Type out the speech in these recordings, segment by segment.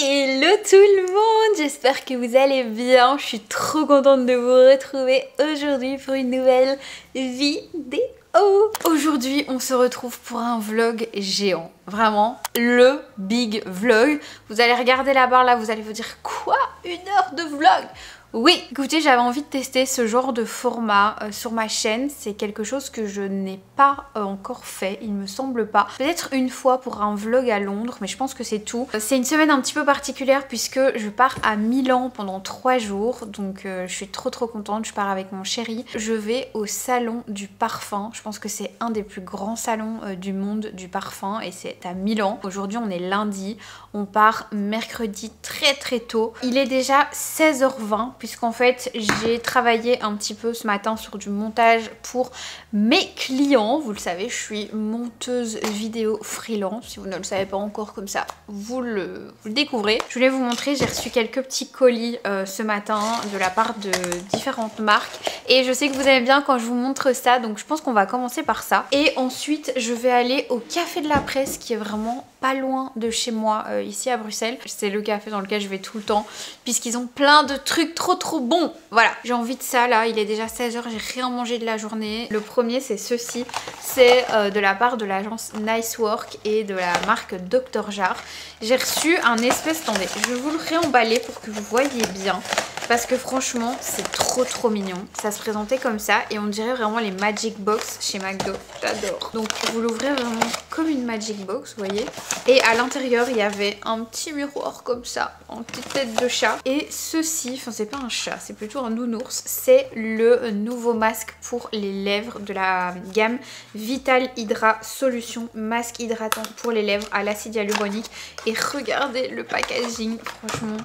Hello tout le monde, j'espère que vous allez bien. Je suis trop contente de vous retrouver aujourd'hui pour une nouvelle vidéo. Aujourd'hui on se retrouve pour un vlog géant, vraiment le big vlog. Vous allez regarder la barre là, vous allez vous dire quoi, 1 heure de vlog? Oui, écoutez, j'avais envie de tester ce genre de format sur ma chaîne. C'est quelque chose que je n'ai pas encore fait, il me semble pas. Peut-être une fois pour un vlog à Londres, mais je pense que c'est tout. C'est une semaine un petit peu particulière puisque je pars à Milan pendant 3 jours. Donc je suis trop contente, je pars avec mon chéri. Je vais au salon du parfum. Je pense que c'est un des plus grands salons du monde du parfum et c'est à Milan. Aujourd'hui on est lundi, on part mercredi très tôt. Il est déjà 16h20. Puisqu'en fait j'ai travaillé un petit peu ce matin sur du montage pour mes clients. Vous le savez, je suis monteuse vidéo freelance. Si vous ne le savez pas encore, comme ça vous le découvrez. Je voulais vous montrer, j'ai reçu quelques petits colis ce matin de la part de différentes marques. Et je sais que vous aimez bien quand je vous montre ça, donc je pense qu'on va commencer par ça. Et ensuite je vais aller au Café de la Presse qui est vraiment pas loin de chez moi ici à Bruxelles. C'est le café dans lequel je vais tout le temps puisqu'ils ont plein de trucs trop bon. Voilà, j'ai envie de ça là, il est déjà 16h, j'ai rien mangé de la journée. Le premier c'est ceci, c'est de la part de l'agence Nice Work et de la marque Dr Jar. J'ai reçu un espèce, attendez, je vais vous le réemballer pour que vous voyez bien. Parce que franchement c'est trop mignon. Ça se présentait comme ça et on dirait vraiment les Magic Box chez McDo. J'adore. Donc vous l'ouvrez vraiment comme une Magic Box, vous voyez. Et à l'intérieur il y avait un petit miroir comme ça, en petite tête de chat. Et ceci, enfin c'est pas un chat, c'est plutôt un nounours. C'est le nouveau masque pour les lèvres de la gamme Vital Hydra Solution. Masque hydratant pour les lèvres à l'acide hyaluronique. Et regardez le packaging, franchement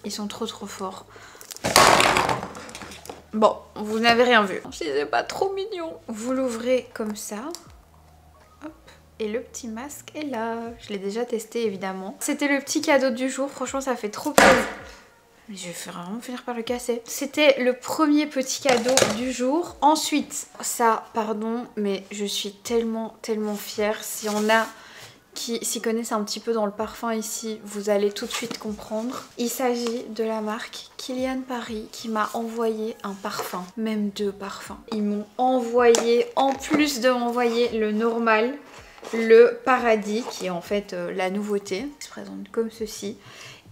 ils sont trop forts. Bon, vous n'avez rien vu. Si c'est pas trop mignon. Vous l'ouvrez comme ça. Hop. Et le petit masque est là. Je l'ai déjà testé évidemment. C'était le petit cadeau du jour. Franchement, ça fait trop plaisir. Mais je vais vraiment finir par le casser. C'était le premier petit cadeau du jour. Ensuite, ça, pardon, mais je suis tellement fière. Si on a qui s'y connaissent un petit peu dans le parfum ici, vous allez tout de suite comprendre. Il s'agit de la marque Kilian Paris qui m'a envoyé un parfum, même 2 parfums. Ils m'ont envoyé, en plus de m'envoyer le normal, le Paradis qui est en fait la nouveauté. Il se présente comme ceci.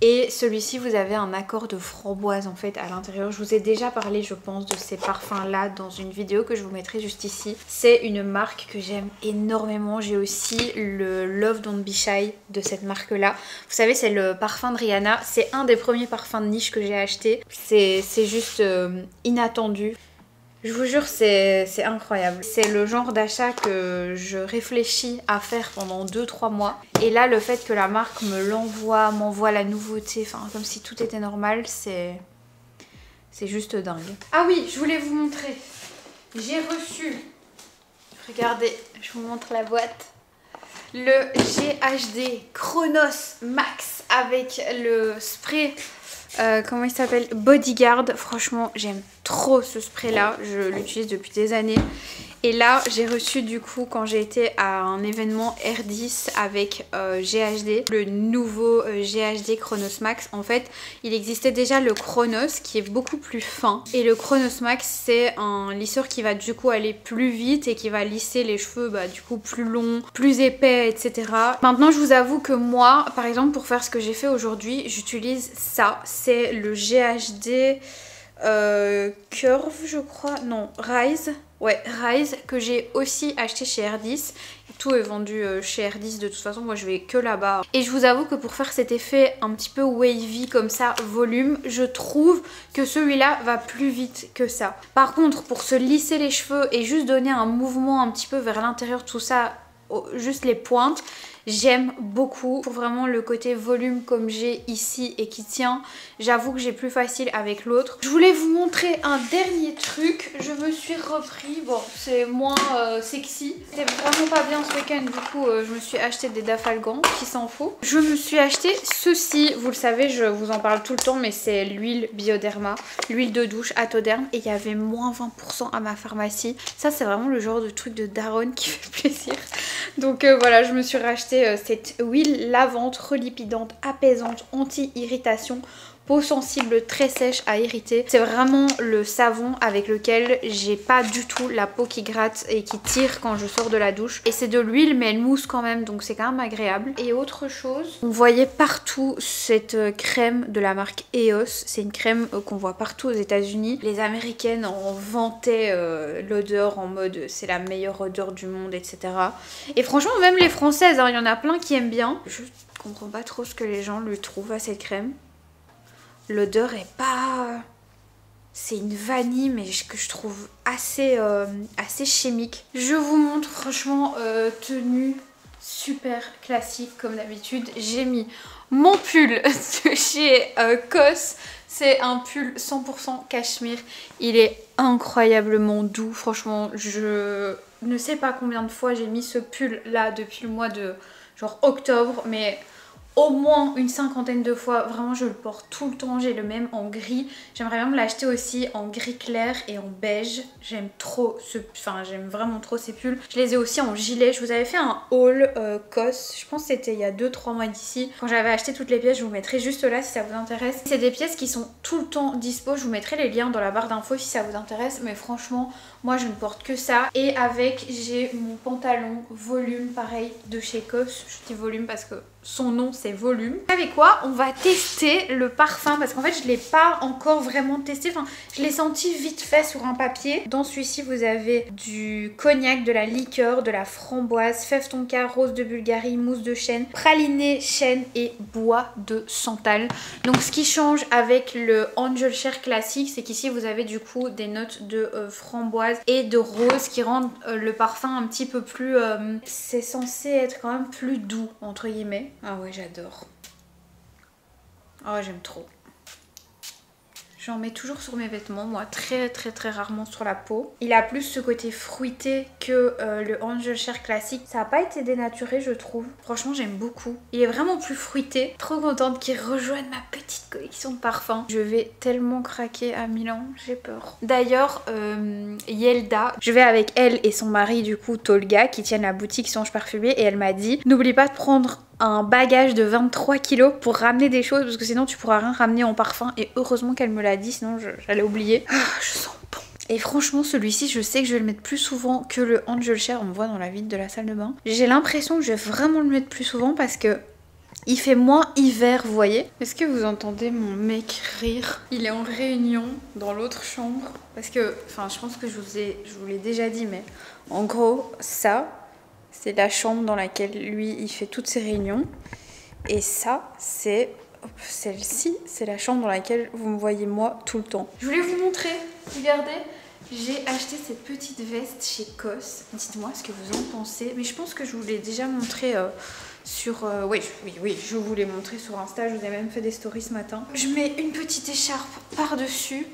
Et celui-ci, vous avez un accord de framboise en fait à l'intérieur. Je vous ai déjà parlé, je pense, de ces parfums-là dans une vidéo que je vous mettrai juste ici. C'est une marque que j'aime énormément. J'ai aussi le Love Don't Be Shy de cette marque-là. Vous savez, c'est le parfum de Rihanna. C'est un des premiers parfums de niche que j'ai acheté. C'est juste inattendu. Je vous jure, c'est incroyable. C'est le genre d'achat que je réfléchis à faire pendant 2-3 mois. Et là, le fait que la marque me l'envoie, m'envoie la nouveauté, enfin comme si tout était normal, c'est juste dingue. Ah oui, je voulais vous montrer. J'ai reçu, regardez, je vous montre la boîte. Le GHD Chronos Max avec le spray... comment il s'appelle, Bodyguard. Franchement j'aime trop ce spray là, je l'utilise depuis des années. Et là j'ai reçu du coup quand j'ai été à un événement R10 avec GHD, le nouveau GHD Chronos Max. En fait il existait déjà le Chronos qui est beaucoup plus fin et le Chronos Max c'est un lisseur qui va du coup aller plus vite et qui va lisser les cheveux du coup plus longs, plus épais, etc. Maintenant je vous avoue que moi par exemple pour faire ce que j'ai fait aujourd'hui j'utilise ça, c'est le GHD Curve je crois, non Rise. Ouais, Rise, que j'ai aussi acheté chez R10. Tout est vendu chez R10 de toute façon, moi je vais que là-bas. Et je vous avoue que pour faire cet effet un petit peu wavy comme ça, volume, je trouve que celui-là va plus vite que ça. Par contre, pour se lisser les cheveux et juste donner un mouvement un petit peu vers l'intérieur, tout ça, juste les pointes, j'aime beaucoup. Pour vraiment le côté volume comme j'ai ici et qui tient, j'avoue que j'ai plus facile avec l'autre. Je voulais vous montrer un dernier truc. Je me suis repris, bon c'est moins sexy, c'était vraiment pas bien ce week-end, du coup je me suis acheté des Dafalgan, qui s'en fout. Je me suis acheté ceci, vous le savez je vous en parle tout le temps, mais c'est l'huile Bioderma, l'huile de douche Atoderm, et il y avait moins 20% à ma pharmacie. Ça c'est vraiment le genre de truc de daronne qui fait plaisir. Donc voilà, je me suis racheté acheté cette huile lavante, relipidante, apaisante, anti-irritation, peau sensible très sèche à irriter. C'est vraiment le savon avec lequel j'ai pas du tout la peau qui gratte et qui tire quand je sors de la douche. Et c'est de l'huile mais elle mousse quand même, donc c'est quand même agréable. Et autre chose, on voyait partout cette crème de la marque EOS. C'est une crème qu'on voit partout aux États-Unis. Les Américaines en vantaient l'odeur en mode c'est la meilleure odeur du monde, etc. Et franchement même les Françaises, hein, il y en a plein qui aiment bien. Je comprends pas trop ce que les gens lui trouvent à cette crème. L'odeur est pas... C'est une vanille mais que je trouve assez chimique. Je vous montre franchement tenue super classique comme d'habitude. J'ai mis mon pull de chez COS. C'est un pull 100% cachemire. Il est incroyablement doux. Franchement, je ne sais pas combien de fois j'ai mis ce pull là depuis le mois de genre octobre. Mais... au moins une cinquantaine de fois, vraiment je le porte tout le temps, j'ai le même en gris. J'aimerais bien me l'acheter aussi en gris clair et en beige. J'aime trop j'aime vraiment trop ces pulls. Je les ai aussi en gilet. Je vous avais fait un haul COS, je pense que c'était il y a 2-3 mois d'ici. Quand j'avais acheté toutes les pièces, je vous mettrai juste là si ça vous intéresse. C'est des pièces qui sont tout le temps dispo, je vous mettrai les liens dans la barre d'infos si ça vous intéresse. Mais franchement, moi je ne porte que ça. Et avec, j'ai mon pantalon volume pareil de chez COS. Je dis volume parce que son nom c'est Volume. Vous savez quoi? On va tester le parfum parce qu'en fait je l'ai pas encore vraiment testé. Enfin, je l'ai senti vite fait sur un papier. Dans celui-ci vous avez du cognac, de la liqueur, de la framboise, fève tonka, rose de Bulgarie, mousse de chêne, praliné, chêne et bois de santal. Donc ce qui change avec le Angel Share classique, c'est qu'ici vous avez du coup des notes de framboise et de rose qui rendent le parfum un petit peu plus... c'est censé être quand même plus doux entre guillemets. Ah ouais, j'adore. Oh, j'aime trop. J'en mets toujours sur mes vêtements, moi, très rarement sur la peau. Il a plus ce côté fruité que le Angel Share classique. Ça n'a pas été dénaturé, je trouve. Franchement, j'aime beaucoup. Il est vraiment plus fruité. Trop contente qu'il rejoigne ma petite collection de parfums. Je vais tellement craquer à Milan, j'ai peur. D'ailleurs, Yelda, je vais avec elle et son mari, du coup, Tolga, qui tiennent la boutique Songe Parfumé. Et elle m'a dit, n'oublie pas de prendre un bagage de 23 kilos pour ramener des choses parce que sinon tu pourras rien ramener en parfum. Et heureusement qu'elle me l'a dit, sinon j'allais oublier. Ah, je sens bon. Et franchement celui-ci je sais que je vais le mettre plus souvent que le Angel Share. On me voit dans la vitre de la salle de bain. J'ai l'impression que je vais vraiment le mettre plus souvent parce que il fait moins hiver, vous voyez. Est-ce que vous entendez mon mec rire? Il est en réunion dans l'autre chambre parce que, enfin je pense que je vous l'ai déjà dit, mais en gros ça c'est la chambre dans laquelle lui il fait toutes ses réunions. Et ça c'est celle-ci, c'est la chambre dans laquelle vous me voyez moi tout le temps. Je voulais vous montrer, regardez, j'ai acheté cette petite veste chez COS. Dites-moi ce que vous en pensez. Mais je pense que je vous l'ai déjà montré sur... oui, je vous l'ai montré sur Insta, je vous ai même fait des stories ce matin. Je mets une petite écharpe par-dessus.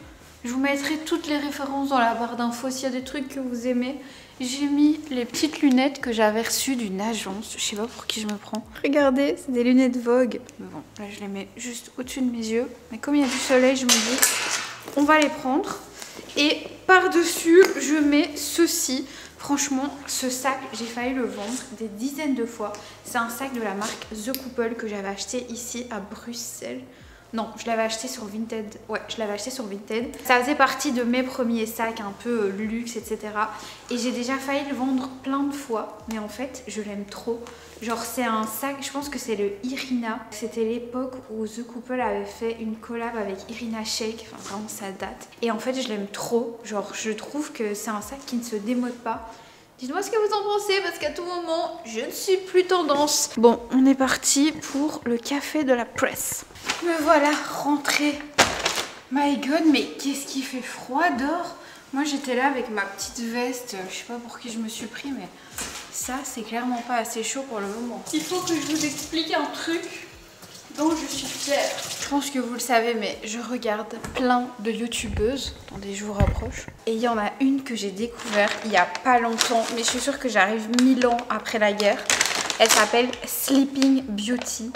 Je vous mettrai toutes les références dans la barre d'infos s'il y a des trucs que vous aimez. J'ai mis les petites lunettes que j'avais reçues d'une agence. Je sais pas pour qui je me prends. Regardez, c'est des lunettes Vogue. Mais bon, là je les mets juste au-dessus de mes yeux. Mais comme il y a du soleil, je me dis, on va les prendre. Et par-dessus, je mets ceci. Franchement, ce sac, j'ai failli le vendre des dizaines de fois. C'est un sac de la marque The Couple que j'avais acheté ici à Bruxelles. Non, je l'avais acheté sur Vinted. Ouais, je l'avais acheté sur Vinted. Ça faisait partie de mes premiers sacs un peu luxe, etc. Et j'ai déjà failli le vendre plein de fois. Mais en fait, je l'aime trop. Genre, c'est un sac, je pense que c'est le Irina. C'était l'époque où The Couple avait fait une collab avec Irina Shayk. Enfin, vraiment, ça date. Et en fait, je l'aime trop. Genre, je trouve que c'est un sac qui ne se démode pas. Dites-moi ce que vous en pensez parce qu'à tout moment, je ne suis plus tendance. Bon, on est parti pour le café de la presse. Me voilà rentrée. My god, mais qu'est-ce qui fait froid dehors? Moi, j'étais là avec ma petite veste. Je sais pas pour qui je me suis pris, mais ça, c'est clairement pas assez chaud pour le moment. Il faut que je vous explique un truc dont je suis fière. Je pense que vous le savez, mais je regarde plein de youtubeuses. Attendez, je vous rapproche. Et il y en a une que j'ai découvert il y a pas longtemps, mais je suis sûre que j'arrive 1000 ans après la guerre. Elle s'appelle Sleeping Beauty.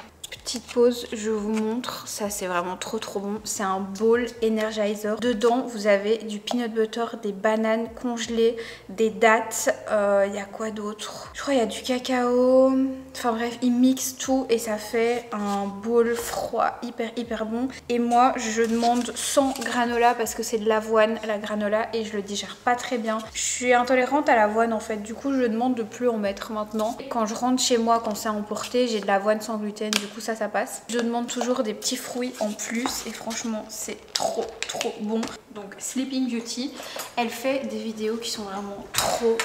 petite pause, je vous montre. Ça c'est vraiment trop bon. C'est un bowl energizer. Dedans vous avez du peanut butter, des bananes congelées, des dattes. Il y a quoi d'autre? Je crois qu'il y a du cacao. Enfin bref, ils mixent tout et ça fait un bowl froid hyper bon. Et moi je demande sans granola parce que c'est de l'avoine la granola et je le digère pas très bien. Je suis intolérante à l'avoine en fait. Du coup je demande de plus en mettre maintenant. Quand je rentre chez moi, quand c'est emporté, j'ai de l'avoine sans gluten. Du coup ça passe. Je demande toujours des petits fruits en plus et franchement c'est trop bon. Donc Sleeping Beauty, elle fait des vidéos qui sont vraiment trop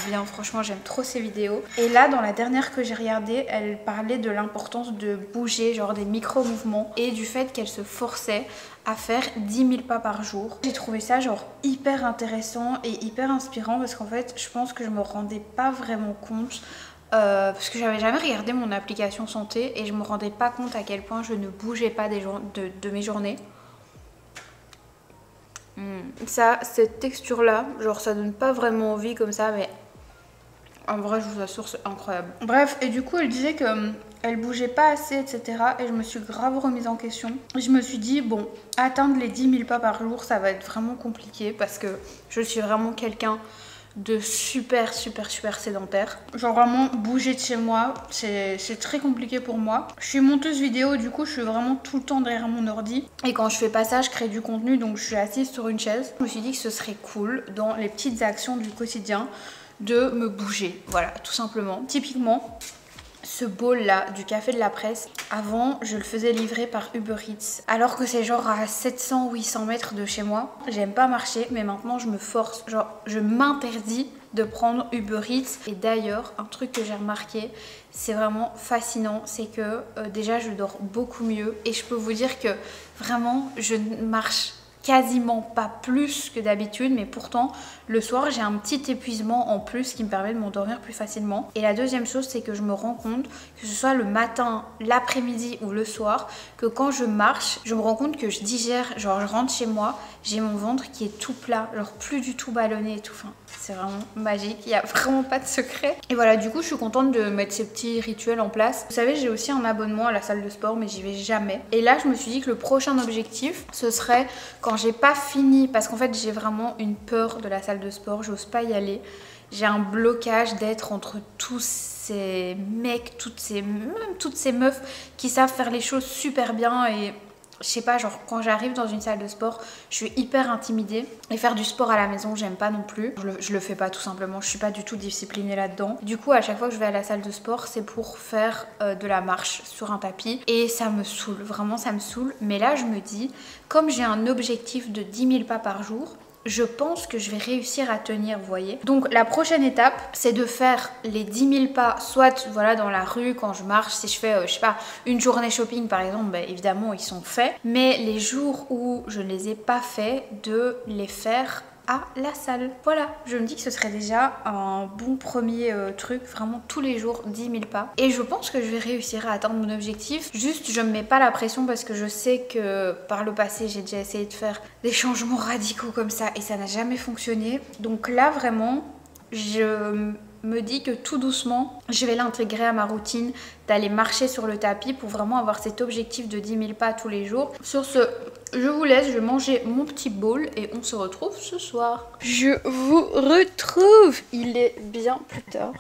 bien. Franchement j'aime trop ces vidéos. Et là dans la dernière que j'ai regardée, elle parlait de l'importance de bouger, genre des micro-mouvements et du fait qu'elle se forçait à faire 10 000 pas par jour. J'ai trouvé ça genre hyper intéressant et hyper inspirant parce qu'en fait je pense que je me rendais pas vraiment compte parce que j'avais jamais regardé mon application santé et je me rendais pas compte à quel point je ne bougeais pas de mes journées. Ça, cette texture là, genre ça donne pas vraiment envie comme ça, mais en vrai je vous assure c'est incroyable. Bref, et du coup elle disait que elle bougeait pas assez, etc. Et je me suis grave remise en question. Je me suis dit bon, atteindre les 10 000 pas par jour ça va être vraiment compliqué parce que je suis vraiment quelqu'un de super sédentaire. Genre vraiment bouger de chez moi c'est très compliqué pour moi. Je suis monteuse vidéo, du coup je suis vraiment tout le temps derrière mon ordi et quand je fais pas ça je crée du contenu, donc je suis assise sur une chaise. Je me suis dit que ce serait cool dans les petites actions du quotidien de me bouger, voilà, tout simplement. Typiquement ce bowl là du café de la presse, avant je le faisais livrer par Uber Eats alors que c'est genre à 700-800 mètres de chez moi. J'aime pas marcher mais maintenant je me force, genre je m'interdis de prendre Uber Eats. Et d'ailleurs un truc que j'ai remarqué, c'est vraiment fascinant, c'est que déjà je dors beaucoup mieux et je peux vous dire que vraiment je marche quasiment pas plus que d'habitude, mais pourtant le soir j'ai un petit épuisement en plus qui me permet de m'endormir plus facilement. Et la deuxième chose, c'est que je me rends compte, que ce soit le matin, l'après-midi ou le soir, que quand je marche, je me rends compte que je digère, genre je rentre chez moi, j'ai mon ventre qui est tout plat, genre plus du tout ballonné et tout. Enfin, c'est vraiment magique, il n'y a vraiment pas de secret. Et voilà, du coup je suis contente de mettre ces petits rituels en place. Vous savez, j'ai aussi un abonnement à la salle de sport mais j'y vais jamais. Et là je me suis dit que le prochain objectif, ce serait quand j'ai pas fini, parce qu'en fait j'ai vraiment une peur de la salle de sport, j'ose pas y aller. J'ai un blocage d'être entre tous ces mecs, toutes ces meufs qui savent faire les choses super bien. Et je sais pas, genre quand j'arrive dans une salle de sport, je suis hyper intimidée. Et faire du sport à la maison, j'aime pas non plus. Je le fais pas tout simplement, je suis pas du tout disciplinée là-dedans. Du coup, à chaque fois que je vais à la salle de sport, c'est pour faire de la marche sur un tapis. Et ça me saoule, vraiment ça me saoule. Mais là, je me dis, comme j'ai un objectif de 10 000 pas par jour, je pense que je vais réussir à tenir, vous voyez. Donc la prochaine étape, c'est de faire les 10 000 pas, soit voilà dans la rue quand je marche. Si je fais, je sais pas, une journée shopping par exemple, bah, évidemment ils sont faits. Mais les jours où je ne les ai pas faits, de les faire à la salle. Voilà, je me dis que ce serait déjà un bon premier truc, vraiment tous les jours 10 000 pas. Et je pense que je vais réussir à atteindre mon objectif. Juste, je me mets pas la pression parce que je sais que par le passé, j'ai déjà essayé de faire des changements radicaux comme ça et ça n'a jamais fonctionné. Donc là, vraiment, je me dis que tout doucement, je vais l'intégrer à ma routine d'aller marcher sur le tapis pour vraiment avoir cet objectif de 10 000 pas tous les jours. Sur ce, je vous laisse, je vais manger mon petit bowl et on se retrouve ce soir. Je vous retrouve, il est bien plus tard.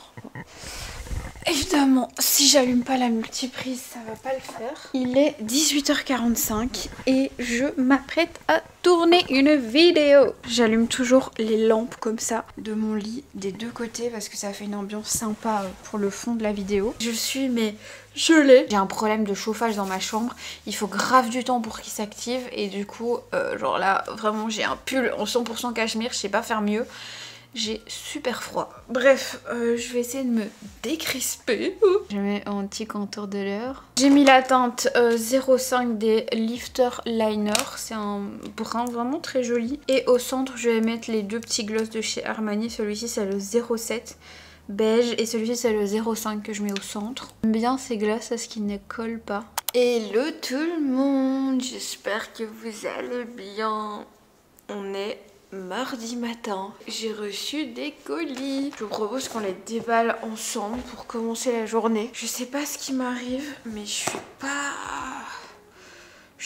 Évidemment, si j'allume pas la multiprise, ça va pas le faire. Il est 18h45 et je m'apprête à tourner une vidéo. J'allume toujours les lampes comme ça de mon lit des deux côtés parce que ça fait une ambiance sympa pour le fond de la vidéo. Je suis mais gelée. J'ai un problème de chauffage dans ma chambre. Il faut grave du temps pour qu'il s'active et du coup, genre là, vraiment j'ai un pull en 100% cachemire, je sais pas faire mieux. J'ai super froid. Bref, je vais essayer de me décrisper. Je mets en petit contour de l'heure. J'ai mis la teinte 05 des Lifter Liner. C'est un brun vraiment très joli. Et au centre, je vais mettre les deux petits gloss de chez Armani. Celui-ci, c'est le 07 beige. Et celui-ci, c'est le 05 que je mets au centre. J'aime bien ces glosses parce qu'ils ne collent pas. Hello tout le monde, j'espère que vous allez bien. On est mardi matin. J'ai reçu des colis. Je vous propose qu'on les déballe ensemble pour commencer la journée. Je sais pas ce qui m'arrive, mais je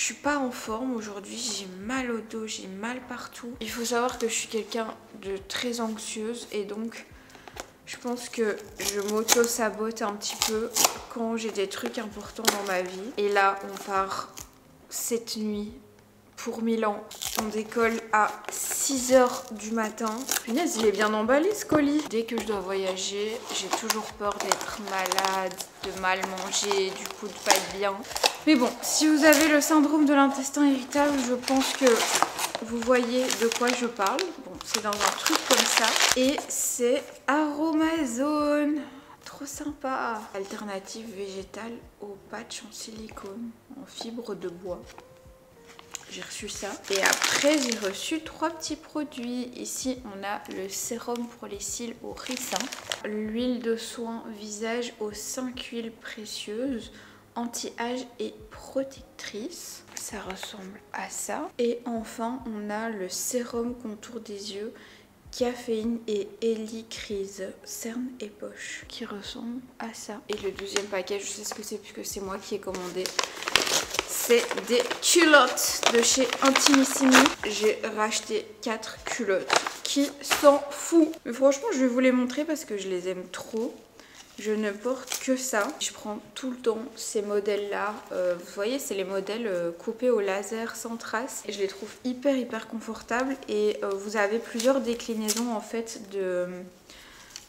suis pas en forme aujourd'hui. J'ai mal au dos, j'ai mal partout. Il faut savoir que je suis quelqu'un de très anxieuse et donc je pense que je m'auto-sabote un petit peu quand j'ai des trucs importants dans ma vie. Et là, on part cette nuit pour Milan. On décolle à 6 h du matin. Punaise, il est bien emballé ce colis. Dès que je dois voyager, j'ai toujours peur d'être malade, de mal manger, du coup de pas être bien. Mais bon, si vous avez le syndrome de l'intestin irritable, je pense que vous voyez de quoi je parle. Bon, c'est dans un truc comme ça. Et c'est Aromazone. Trop sympa. Alternative végétale au patch en silicone, en fibre de bois. J'ai reçu ça. Et après, j'ai reçu 3 petits produits. Ici, on a le sérum pour les cils au ricin. L'huile de soin visage aux 5 huiles précieuses, anti-âge et protectrice. Ça ressemble à ça. Et enfin, on a le sérum contour des yeux, caféine et hélicryse, cerne et poche, qui ressemble à ça. Et le deuxième paquet, je sais ce que c'est puisque c'est moi qui ai commandé. C'est des culottes de chez Intimissimi. J'ai racheté 4 culottes. Qui s'en fout? Mais franchement, je vais vous les montrer parce que je les aime trop. Je ne porte que ça. Je prends tout le temps ces modèles-là. Vous voyez, c'est les modèles coupés au laser sans trace. Et je les trouve hyper confortables. Et vous avez plusieurs déclinaisons en fait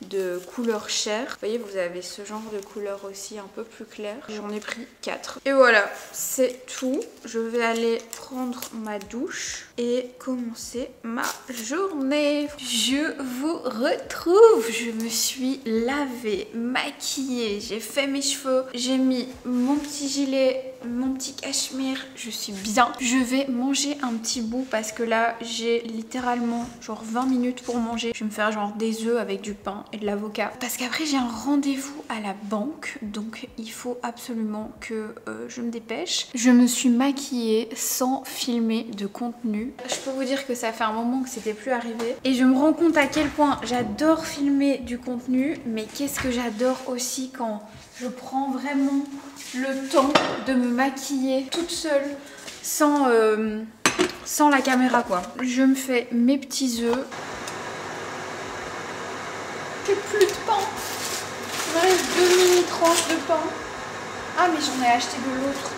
de couleur chair. Vous voyez, vous avez ce genre de couleur aussi un peu plus clair. J'en ai pris 4. Et voilà, c'est tout. Je vais aller prendre ma douche et commencer ma journée. Je vous retrouve. Je me suis lavée, maquillée, j'ai fait mes cheveux, j'ai mis mon petit gilet, mon petit cachemire, je suis bien. Je vais manger un petit bout parce que là j'ai littéralement genre 20 minutes pour manger. Je vais me faire genre des œufs avec du pain et de l'avocat parce qu'après j'ai un rendez-vous à la banque, donc il faut absolument que je me dépêche. Je me suis maquillée sans filmer de contenu. Je peux vous dire que ça fait un moment que c'était plus arrivé et je me rends compte à quel point j'adore filmer du contenu, mais qu'est-ce que j'adore aussi quand je prends vraiment le temps de me maquiller toute seule sans la caméra quoi. Je me fais mes petits œufs. J'ai plus de pain. Il me reste 2 mini tranches de pain. Ah mais j'en ai acheté de l'autre.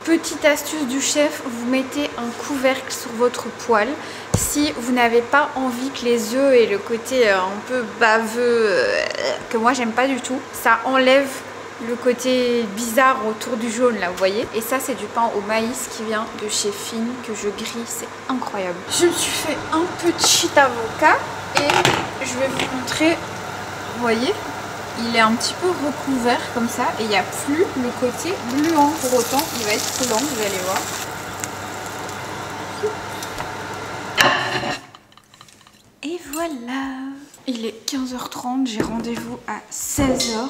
Petite astuce du chef, vous mettez un couvercle sur votre poêle si vous n'avez pas envie que les œufs et le côté un peu baveux que moi j'aime pas du tout, ça enlève le côté bizarre autour du jaune là, vous voyez. Et ça c'est du pain au maïs qui vient de chez Fine que je grille, c'est incroyable. Je me suis fait un petit avocat et je vais vous montrer, vous voyez. Il est un petit peu recouvert comme ça et il n'y a plus le côté gluant. Pour autant, il va être collant, vous allez voir. Et voilà. Il est 15h30, j'ai rendez-vous à 16h.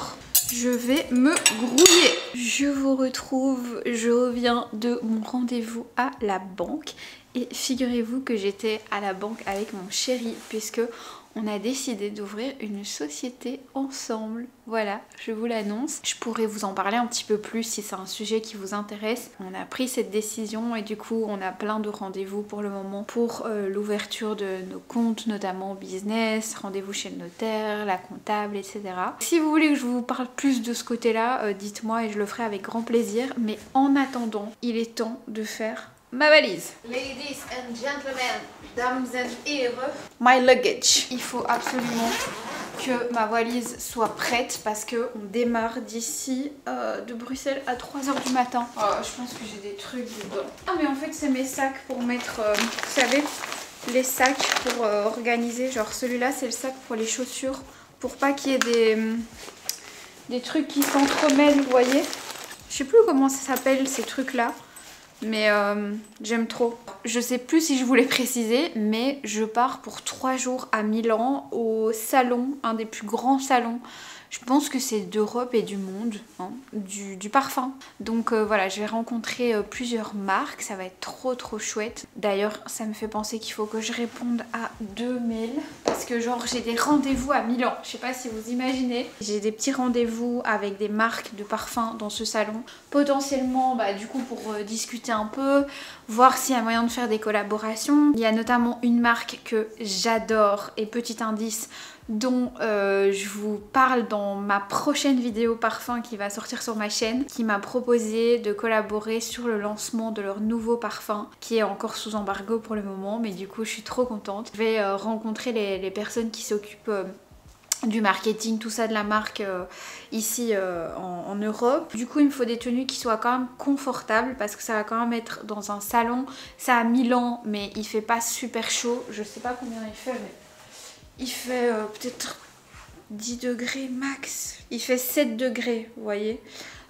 Je vais me grouiller. Je vous retrouve, je reviens de mon rendez-vous à la banque. Et figurez-vous que j'étais à la banque avec mon chéri puisque on a décidé d'ouvrir une société ensemble. Voilà, je vous l'annonce. Je pourrais vous en parler un petit peu plus si c'est un sujet qui vous intéresse. On a pris cette décision et du coup on a plein de rendez-vous pour le moment pour l'ouverture de nos comptes, notamment business, rendez-vous chez le notaire, la comptable, etc. Si vous voulez que je vous parle plus de ce côté-là, dites-moi et je le ferai avec grand plaisir. Mais en attendant, il est temps de faire ma valise. Ladies and gentlemen, dames and heren, my luggage. Il faut absolument que ma valise soit prête parce qu'on démarre d'ici de Bruxelles à 3 h du matin. Je pense que j'ai des trucs dedans. Ah mais en fait c'est mes sacs pour mettre, vous savez, les sacs pour organiser. Genre celui-là c'est le sac pour les chaussures pour pas qu'il y ait des trucs qui s'entremêlent, vous voyez. Je sais plus comment ça s'appelle ces trucs là. Mais j'aime trop. Je sais plus si je voulais préciser, mais je pars pour 3 jours à Milan au salon, un des plus grands salons. Je pense que c'est d'Europe et du monde, hein, du parfum. Donc voilà, je vais rencontrer plusieurs marques, ça va être trop chouette. D'ailleurs, ça me fait penser qu'il faut que je réponde à 2 mails. Parce que genre, j'ai des rendez-vous à Milan, je sais pas si vous imaginez. J'ai des petits rendez-vous avec des marques de parfums dans ce salon. Potentiellement, du coup, pour discuter un peu, voir s'il y a moyen de faire des collaborations. Il y a notamment une marque que j'adore, et petit indice, dont je vous parle dans ma prochaine vidéo parfum qui va sortir sur ma chaîne, qui m'a proposé de collaborer sur le lancement de leur nouveau parfum qui est encore sous embargo pour le moment, mais du coup je suis trop contente. Je vais rencontrer les personnes qui s'occupent du marketing, tout ça de la marque ici en Europe. Du coup il me faut des tenues qui soient quand même confortables parce que ça va quand même être dans un salon. C'est à Milan mais il fait pas super chaud, je sais pas combien il fait mais il fait peut-être 10 degrés max. Il fait 7 degrés, vous voyez.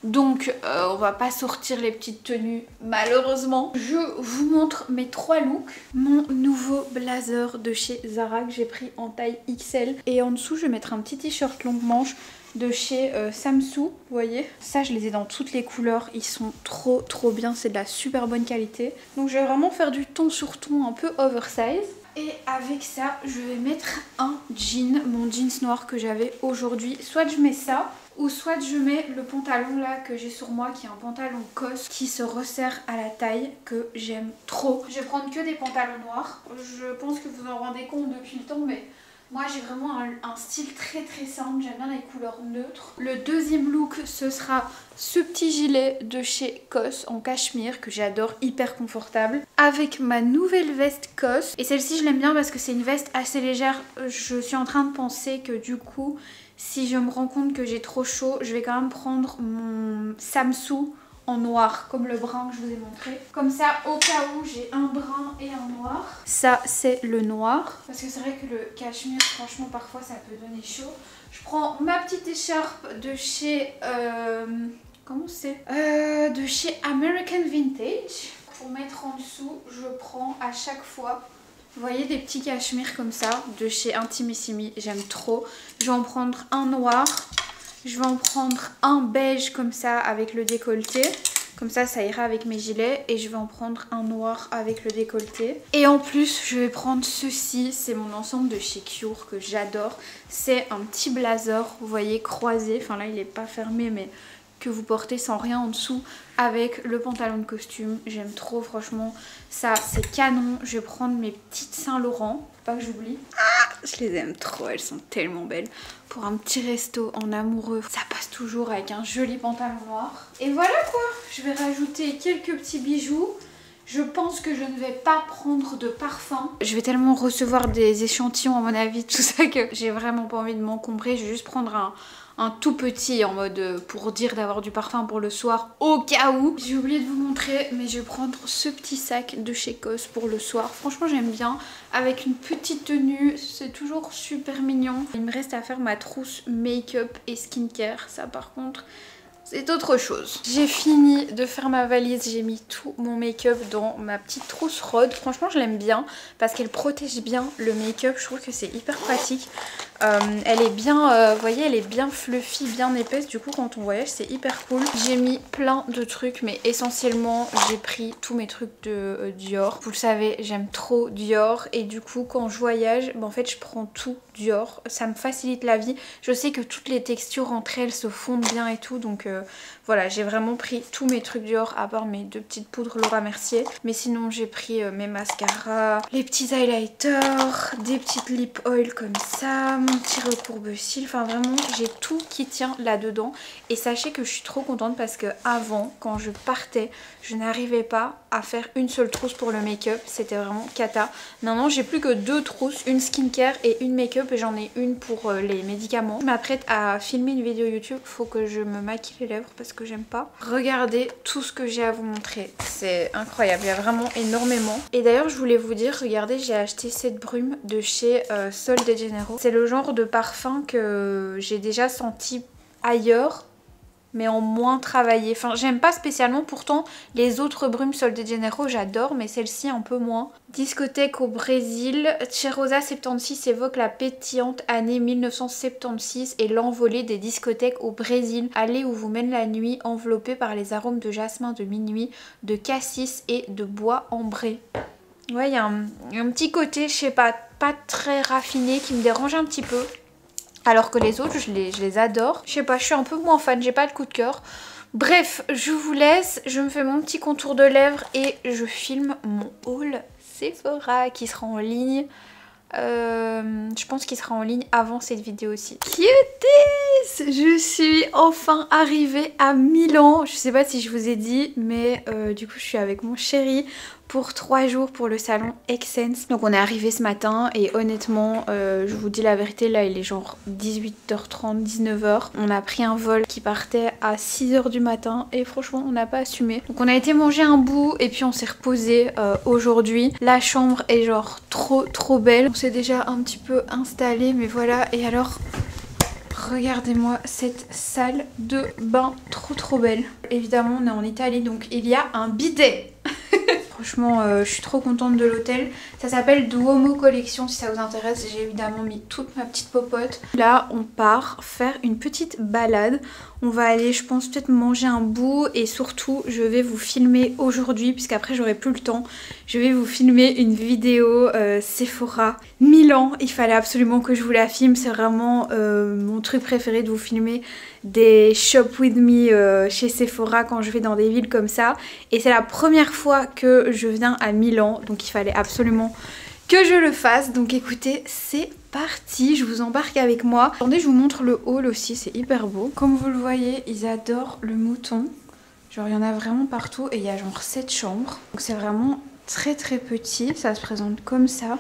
Donc on va pas sortir les petites tenues malheureusement. Je vous montre mes 3 looks. Mon nouveau blazer de chez Zara que j'ai pris en taille XL. Et en dessous je vais mettre un petit t-shirt longue manche de chez Samsoo, vous voyez. Ça je les ai dans toutes les couleurs, ils sont trop bien, c'est de la super bonne qualité. Donc je vais vraiment faire du ton sur ton un peu oversize. Et avec ça, je vais mettre un jean, mon jeans noir que j'avais aujourd'hui. Soit je mets ça, ou soit je mets le pantalon là que j'ai sur moi, qui est un pantalon COS qui se resserre à la taille, que j'aime trop. Je vais prendre que des pantalons noirs. Je pense que vous en rendez compte depuis le temps, mais moi j'ai vraiment un style très simple, j'aime bien les couleurs neutres. Le deuxième look ce sera ce petit gilet de chez COS en cachemire que j'adore, hyper confortable. Avec ma nouvelle veste COS. Et celle-ci je l'aime bien parce que c'est une veste assez légère. Je suis en train de penser que du coup si je me rends compte que j'ai trop chaud, je vais quand même prendre mon Samsoo en noir, comme le brun que je vous ai montré. Comme ça, au cas où j'ai un brun et un noir. Ça, c'est le noir. Parce que c'est vrai que le cachemire, franchement, parfois, ça peut donner chaud. Je prends ma petite écharpe de chez... comment c'est de chez American Vintage. Pour mettre en dessous, je prends à chaque fois... Vous voyez des petits cachemires comme ça, de chez Intimissimi. J'aime trop. Je vais en prendre un noir. Je vais en prendre un beige comme ça avec le décolleté. Comme ça, ça ira avec mes gilets. Et je vais en prendre un noir avec le décolleté. Et en plus, je vais prendre ceci. C'est mon ensemble de chez Cure que j'adore. C'est un petit blazer, vous voyez, croisé. Enfin là, il n'est pas fermé, mais que vous portez sans rien en dessous. Avec le pantalon de costume. J'aime trop, franchement. Ça, c'est canon. Je vais prendre mes petites Saint-Laurent. Faut pas que j'oublie. Ah, je les aime trop. Elles sont tellement belles. Pour un petit resto en amoureux, ça passe toujours avec un joli pantalon noir. Et voilà quoi. Je vais rajouter quelques petits bijoux. Je pense que je ne vais pas prendre de parfum. Je vais tellement recevoir des échantillons à mon avis, tout ça, que j'ai vraiment pas envie de m'encombrer. Je vais juste prendre un tout petit en mode pour dire d'avoir du parfum pour le soir au cas où. J'ai oublié de vous montrer mais je vais prendre ce petit sac de chez COS pour le soir. Franchement j'aime bien avec une petite tenue, c'est toujours super mignon. Il me reste à faire ma trousse make-up et skincare, ça par contre c'est autre chose. J'ai fini de faire ma valise, j'ai mis tout mon make-up dans ma petite trousse Rhode. Franchement je l'aime bien parce qu'elle protège bien le make-up, je trouve que c'est hyper pratique. Elle est bien, vous voyez, elle est bien fluffy, bien épaisse. Du coup quand on voyage c'est hyper cool. J'ai mis plein de trucs mais essentiellement j'ai pris tous mes trucs de Dior. Vous le savez, j'aime trop Dior et du coup quand je voyage, en fait je prends tout Dior. Ça me facilite la vie. Je sais que toutes les textures entre elles se fondent bien et tout donc voilà, j'ai vraiment pris tous mes trucs Dior à part mes 2 petites poudres Laura Mercier. Mais sinon j'ai pris mes mascaras, les petits highlighters, des petites lip oil comme ça, mon petit recourbe-cils. Enfin vraiment j'ai tout qui tient là-dedans. Et sachez que je suis trop contente parce que avant, quand je partais, je n'arrivais pas à faire une seule trousse pour le make-up. C'était vraiment cata. Maintenant j'ai plus que 2 trousses, une skincare et une make-up. Et j'en ai une pour les médicaments. Je m'apprête à filmer une vidéo YouTube. Faut que je me maquille les lèvres parce que j'aime pas. Regardez tout ce que j'ai à vous montrer. C'est incroyable. Il y a vraiment énormément. Et d'ailleurs je voulais vous dire, regardez, j'ai acheté cette brume de chez Sol de Janeiro. C'est le genre de parfum que j'ai déjà senti ailleurs. mais en moins travaillé. Enfin, j'aime pas spécialement, pourtant les autres brumes Sol de Janeiro j'adore, mais celle-ci un peu moins. Discothèque au Brésil, Cheirosa 76 évoque la pétillante année 1976 et l'envolée des discothèques au Brésil. Allez où vous mène la nuit, enveloppée par les arômes de jasmin de minuit, de cassis et de bois ambré. Ouais, il y a un petit côté, je sais pas très raffiné qui me dérange un petit peu. Alors que les autres, je les adore. Je sais pas, je suis un peu moins fan, j'ai pas le coup de cœur. Bref, je vous laisse, je me fais mon petit contour de lèvres et je filme mon haul Sephora qui sera en ligne. Je pense qu'il sera en ligne avant cette vidéo aussi. Cuties! Je suis enfin arrivée à Milan. Je sais pas si je vous ai dit, mais du coup je suis avec mon chéri pour 3 jours pour le salon Exsense. Donc on est arrivé ce matin et honnêtement, je vous dis la vérité, là il est genre 18h30, 19h. On a pris un vol qui partait à 6h du matin et franchement on n'a pas assumé. Donc on a été manger un bout et puis on s'est reposé aujourd'hui. La chambre est genre trop belle. On s'est déjà un petit peu installé, mais voilà. Et alors, regardez-moi cette salle de bain trop belle. Évidemment on est en Italie donc il y a un bidet. Franchement, je suis trop contente de l'hôtel. Ça s'appelle Duomo Collection si ça vous intéresse. J'ai évidemment mis toute ma petite popote. Là, on part faire une petite balade. On va aller, je pense, peut-être manger un bout. Et surtout, je vais vous filmer aujourd'hui, puisqu'après, j'aurai plus le temps. Je vais vous filmer une vidéo Sephora Milan. Il fallait absolument que je vous la filme. C'est vraiment mon truc préféré de vous filmer des shop with me chez Sephora quand je vais dans des villes comme ça. Et c'est la première fois que je viens à Milan, donc il fallait absolument que je le fasse. Donc écoutez, c'est parti, je vous embarque avec moi. Attendez, je vous montre le hall aussi, c'est hyper beau. Comme vous le voyez, ils adorent le mouton. Genre il y en a vraiment partout et il y a genre 7 chambres. Donc c'est vraiment très petit, ça se présente comme ça.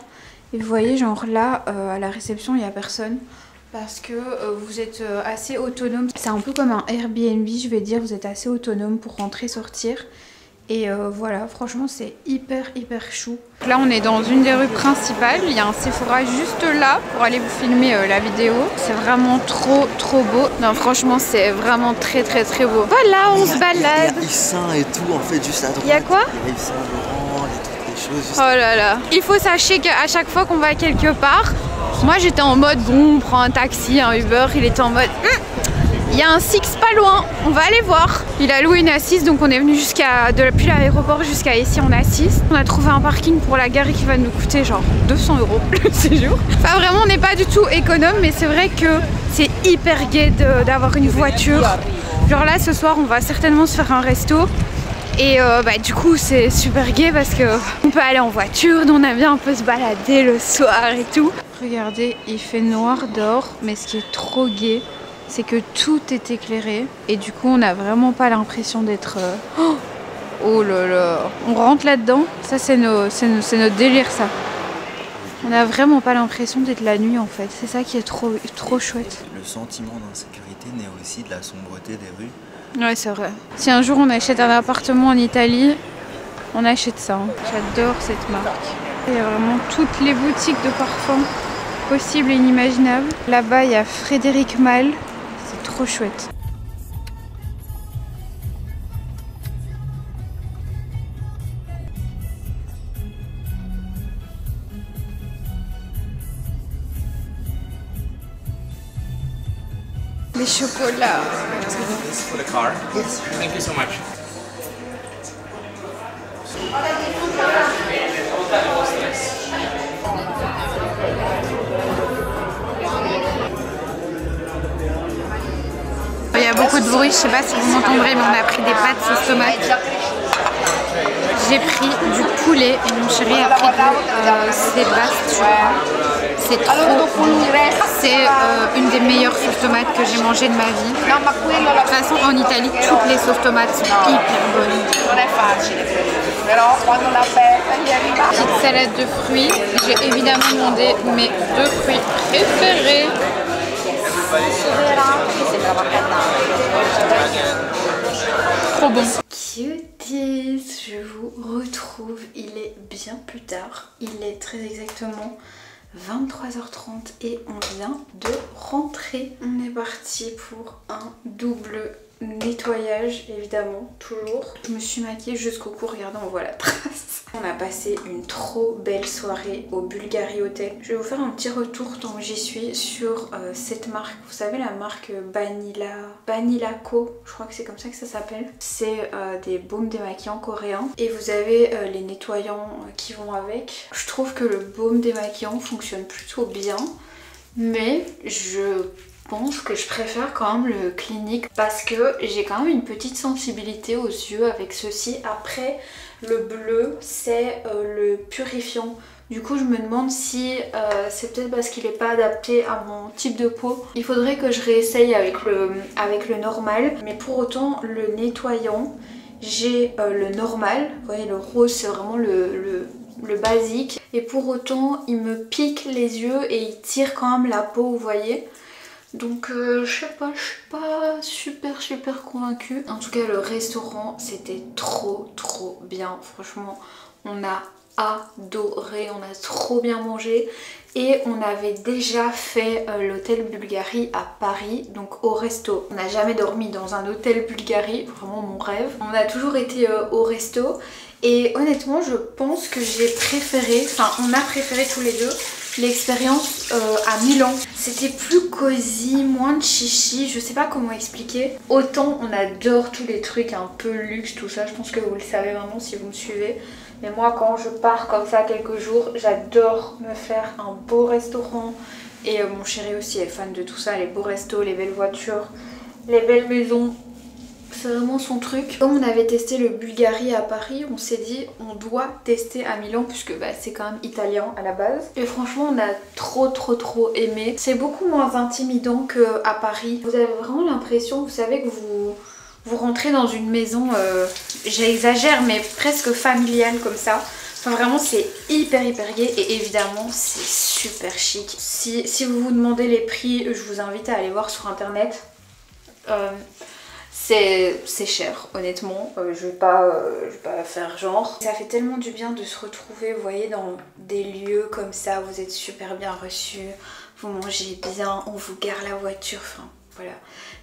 Et vous voyez genre là, à la réception il n'y a personne. Parce que vous êtes assez autonome. C'est un peu comme un Airbnb, je vais dire. Vous êtes assez autonome pour rentrer, sortir. Et voilà, franchement, c'est hyper chou. Là, on est dans une des rues principales. Il y a un Sephora juste là pour aller vous filmer la vidéo. C'est vraiment trop beau. Non, franchement, c'est vraiment très beau. Voilà, on se balade. Il y a Yves Saint et tout, en fait, juste à droite. Il y a quoi? Il y a Yves Saint Laurent, les choses. Juste... Oh là là. Il faut sachez qu'à chaque fois qu'on va quelque part, moi j'étais en mode bon, on prend un taxi, un Uber. Il était en mode il y a un Six pas loin, on va aller voir. Il a loué une assise, donc on est venu depuis l'aéroport jusqu'à ici en assise. On a trouvé un parking pour la gare qui va nous coûter genre 200 € le séjour. Enfin vraiment on n'est pas du tout économe, mais c'est vrai que c'est hyper gai d'avoir une voiture. Genre là ce soir on va certainement se faire un resto. Et du coup c'est super gai parce que on peut aller en voiture, on aime bien un peu se balader le soir et tout. Regardez, il fait noir dehors, mais ce qui est trop gai, c'est que tout est éclairé et du coup on n'a vraiment pas l'impression d'être... Oh là là, on rentre là-dedans, ça c'est notre délire ça. On n'a vraiment pas l'impression d'être la nuit en fait, c'est ça qui est trop chouette. Le sentiment d'insécurité naît aussi de la sombreté des rues. Ouais c'est vrai. Si un jour on achète un appartement en Italie, on achète ça. Hein. J'adore cette marque. Il y a vraiment toutes les boutiques de parfums possibles et inimaginables. Là-bas il y a Frédéric Malle. C'est trop chouette. Les chocolats. For the car. Yes. Thank you so much. Il y a beaucoup de bruit, je sais pas si vous m'entendrez, mais on a pris des pâtes sauce tomate. J'ai pris du poulet et mon chéri a pris du Sébastien. C'est trop bon. C'est une des meilleures sauces tomates que j'ai mangées de ma vie. De toute façon, en Italie, toutes les sauces tomates sont hyper bonnes. Petite salade de fruits. J'ai évidemment demandé mes 2 fruits préférés. Trop bon. Cuties, je vous retrouve. Il est bien plus tard. Il est très exactement 23h30 et on vient de rentrer. On est parti pour un double nettoyage évidemment, toujours. Je me suis maquillée jusqu'au cou, regardez, on voit la trace. On a passé une trop belle soirée au Bulgari Hotel. Je vais vous faire un petit retour tant que j'y suis sur cette marque. Vous savez la marque Banila Co, je crois que c'est comme ça que ça s'appelle. C'est des baumes démaquillants coréens et vous avez les nettoyants qui vont avec. Je trouve que le baume démaquillant fonctionne plutôt bien, mais je pense que je préfère quand même le Clinique parce que j'ai quand même une petite sensibilité aux yeux avec ceci. Après, le bleu, c'est le purifiant. Du coup, je me demande si c'est peut-être parce qu'il n'est pas adapté à mon type de peau. Il faudrait que je réessaye avec le normal. Mais pour autant, le nettoyant, j'ai le normal. Vous voyez, le rose, c'est vraiment le basique. Et pour autant, il me pique les yeux et il tire quand même la peau, vous voyez. Donc je sais pas, je suis pas super convaincue. En tout cas le restaurant c'était trop bien, franchement on a adoré, on a trop bien mangé. Et on avait déjà fait l'hôtel Bulgari à Paris, donc au resto. On n'a jamais dormi dans un hôtel Bulgari, vraiment mon rêve. On a toujours été au resto et honnêtement je pense que j'ai préféré, enfin on a préféré tous les deux l'expérience à Milan. C'était plus cosy, moins de chichi, je sais pas comment expliquer. Autant on adore tous les trucs un peu luxe, tout ça, je pense que vous le savez maintenant si vous me suivez. Mais moi quand je pars comme ça quelques jours, j'adore me faire un beau restaurant. Et mon chéri aussi est fan de tout ça, les beaux restos, les belles voitures, les belles maisons. C'est vraiment son truc. Comme on avait testé le Bulgari à Paris, on s'est dit on doit tester à Milan puisque bah, c'est quand même italien à la base. Et franchement on a trop aimé. C'est beaucoup moins intimidant qu'à Paris. Vous avez vraiment l'impression, vous savez que vous rentrez dans une maison, j'exagère mais presque familiale comme ça. Enfin vraiment c'est hyper gai et évidemment c'est super chic. Si vous vous demandez les prix, je vous invite à aller voir sur internet. C'est cher honnêtement, je vais pas faire genre. Ça fait tellement du bien de se retrouver, vous voyez, dans des lieux comme ça, vous êtes super bien reçus, vous mangez bien, on vous gare la voiture, enfin voilà.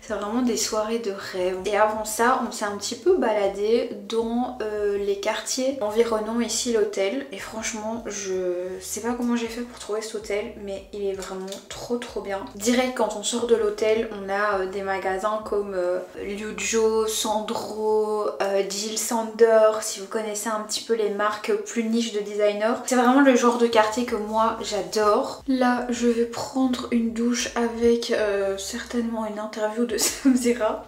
C'est vraiment des soirées de rêve. Et avant ça, on s'est un petit peu baladé dans les quartiers environnant ici l'hôtel. Et franchement, je sais pas comment j'ai fait pour trouver cet hôtel, mais il est vraiment trop bien. Direct quand on sort de l'hôtel, on a des magasins comme Liujo, Sandro, Jill Sander, si vous connaissez un petit peu les marques plus niches de designers. C'est vraiment le genre de quartier que moi j'adore. Là, je vais prendre une douche avec certainement une interview de Samzira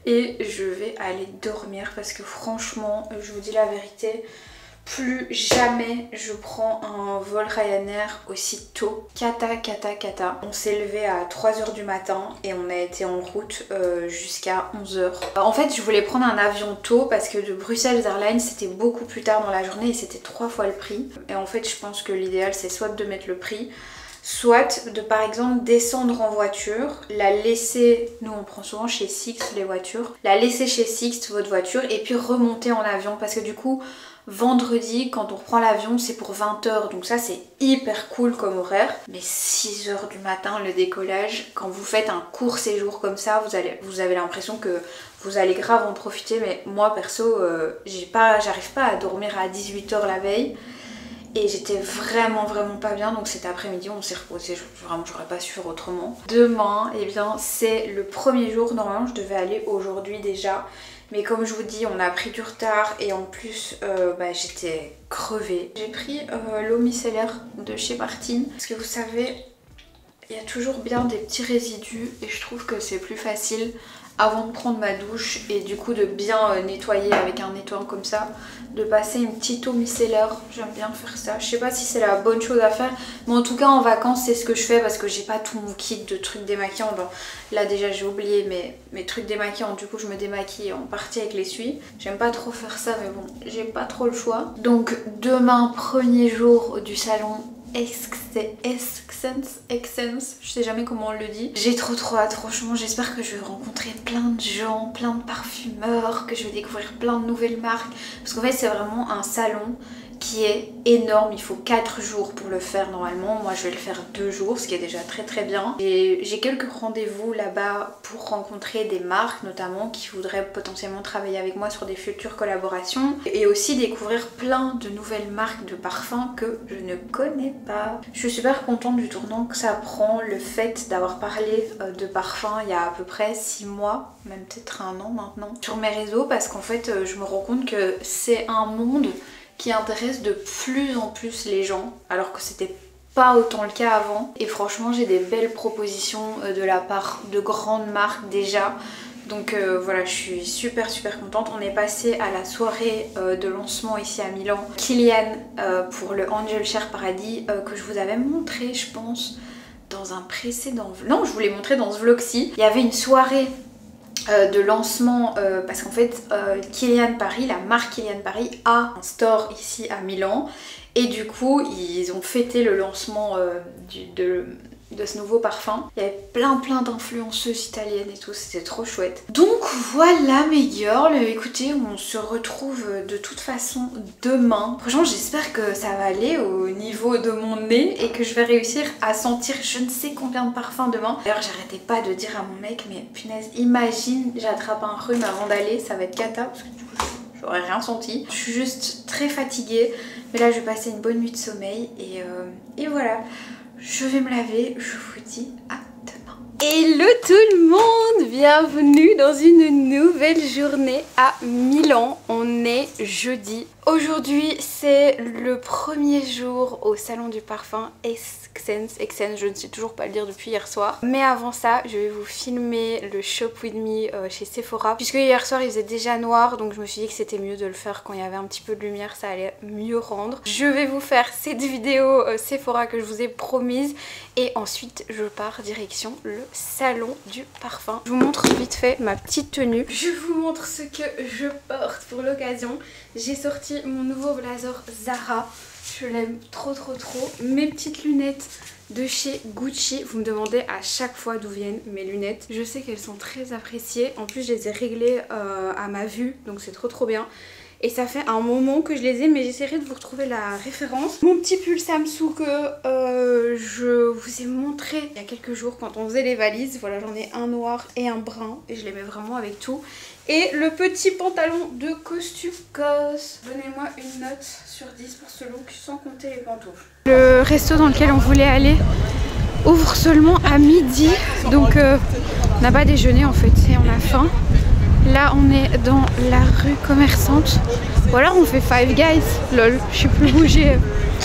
et je vais aller dormir parce que franchement je vous dis la vérité, plus jamais je prends un vol Ryanair aussi tôt. Cata. On s'est levé à 3h du matin et on a été en route jusqu'à 11h. En fait je voulais prendre un avion tôt parce que de Bruxelles Airlines c'était beaucoup plus tard dans la journée et c'était 3 fois le prix. Et en fait je pense que l'idéal c'est soit de mettre le prix, soit de par exemple descendre en voiture, la laisser, nous on prend souvent chez Sixt les voitures, la laisser chez Sixt votre voiture et puis remonter en avion parce que du coup vendredi quand on reprend l'avion c'est pour 20h donc ça c'est hyper cool comme horaire. Mais 6h du matin le décollage, quand vous faites un court séjour comme ça vous avez l'impression que vous allez grave en profiter. Mais moi perso j'arrive pas à dormir à 18h la veille. Et j'étais vraiment pas bien, donc cet après-midi on s'est reposé, vraiment j'aurais pas su faire autrement. Demain, eh bien c'est le premier jour, normalement je devais aller aujourd'hui déjà. Mais comme je vous dis, on a pris du retard et en plus j'étais crevée. J'ai pris l'eau micellaire de chez Martine, parce que vous savez, il y a toujours bien des petits résidus et je trouve que c'est plus facile avant de prendre ma douche et du coup de bien nettoyer avec un nettoyant comme ça, de passer une petite eau micellaire. J'aime bien faire ça. Je sais pas si c'est la bonne chose à faire, mais en tout cas en vacances c'est ce que je fais parce que j'ai pas tout mon kit de trucs démaquillants. Bon, là déjà j'ai oublié mes trucs démaquillants, du coup je me démaquille en partie avec l'essuie. J'aime pas trop faire ça mais bon, j'ai pas trop le choix. Donc demain, premier jour du salon Excense, je sais jamais comment on le dit. J'ai trop hâte, franchement j'espère que je vais rencontrer plein de gens, plein de parfumeurs, que je vais découvrir plein de nouvelles marques. Parce qu'en fait c'est vraiment un salon qui est énorme. Il faut 4 jours pour le faire normalement. Moi je vais le faire 2 jours, ce qui est déjà très bien. Et j'ai quelques rendez-vous là-bas pour rencontrer des marques notamment qui voudraient potentiellement travailler avec moi sur des futures collaborations. Et aussi découvrir plein de nouvelles marques de parfums que je ne connais pas. Je suis super contente du tournant que ça prend, le fait d'avoir parlé de parfums il y a à peu près 6 mois, même peut-être 1 an maintenant, sur mes réseaux, parce qu'en fait je me rends compte que c'est un monde qui intéresse de plus en plus les gens, alors que c'était pas autant le cas avant. Et franchement j'ai des belles propositions de la part de grandes marques déjà. Donc voilà, je suis super contente. On est passé à la soirée de lancement ici à Milan. Kilian pour le Angel Share Paradis que je vous avais montré je pense dans un précédent... Non, je vous l'ai montré dans ce vlog-ci. Il y avait une soirée de lancement parce qu'en fait Kilian Paris, la marque Kilian Paris a un store ici à Milan et du coup ils ont fêté le lancement de ce nouveau parfum. Il y avait plein d'influenceuses italiennes et tout, c'était trop chouette. Donc voilà mes girls, écoutez, on se retrouve de toute façon demain. Franchement j'espère que ça va aller au niveau de mon nez et que je vais réussir à sentir je ne sais combien de parfums demain. D'ailleurs j'arrêtais pas de dire à mon mec, mais punaise, imagine j'attrape un rhume avant d'aller, ça va être cata parce que du coup j'aurais rien senti. Je suis juste très fatiguée, mais là je vais passer une bonne nuit de sommeil et voilà. Je vais me laver, je vous dis à demain. Hello tout le monde, bienvenue dans une nouvelle journée à Milan. On est jeudi. Aujourd'hui c'est le premier jour au salon du parfum Essence, je ne sais toujours pas le dire depuis hier soir. Mais avant ça, je vais vous filmer le Shop With Me chez Sephora. Puisque hier soir il faisait déjà noir, donc je me suis dit que c'était mieux de le faire quand il y avait un petit peu de lumière, ça allait mieux rendre. Je vais vous faire cette vidéo Sephora que je vous ai promise. Et ensuite je pars direction le salon du parfum. Je vous montre vite fait ma petite tenue. Je vous montre ce que je porte pour l'occasion. J'ai sorti mon nouveau blazer Zara. Je l'aime trop. Mes petites lunettes de chez Gucci. Vous me demandez à chaque fois d'où viennent mes lunettes. Je sais qu'elles sont très appréciées. En plus je les ai réglées à ma vue, donc c'est trop bien. Et ça fait un moment que je les ai, mais j'essaierai de vous retrouver la référence. Mon petit pull Samsung que je vous ai montré il y a quelques jours quand on faisait les valises. Voilà, j'en ai un noir et un brun et je les mets vraiment avec tout. Et le petit pantalon de costume COS. Donnez-moi une note sur 10 pour ce look sans compter les pantoufles. Le resto dans lequel on voulait aller ouvre seulement à midi. Donc on n'a pas déjeuné en fait et on a faim. Là on est dans la rue commerçante. Ou alors on fait Five Guys. Lol, je suis plus bougée.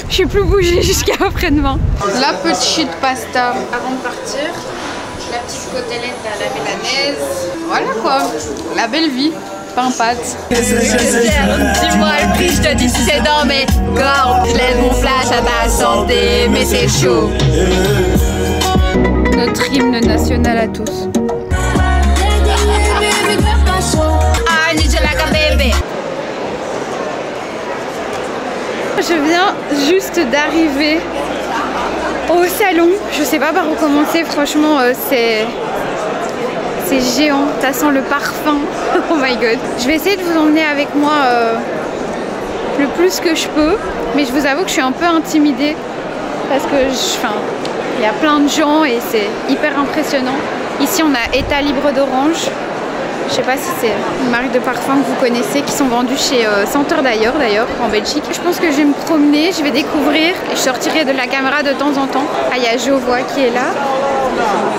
Je suis plus bougée jusqu'à après-demain. La petite pasta avant de partir. La petite côtelette à la milanaise. Voilà quoi. La belle vie. Pain pâte. Dis-moi le prix, je te dis si c'est dans mes cordes. Je laisse mon flash à ta santé, mais c'est chaud. Notre hymne national à tous. Je viens juste d'arriver au salon. Je sais pas par où commencer, franchement c'est géant, ça sent le parfum. Oh my god. Je vais essayer de vous emmener avec moi le plus que je peux, mais je vous avoue que je suis un peu intimidée parce que il y a plein de gens et c'est hyper impressionnant. Ici on a État libre d'Orange. Je sais pas si c'est une marque de parfum que vous connaissez, qui sont vendus chez Senteur d'ailleurs en Belgique. Je pense que je vais me promener, je vais découvrir et je sortirai de la caméra de temps en temps. Ah, il y a Jovois qui est là.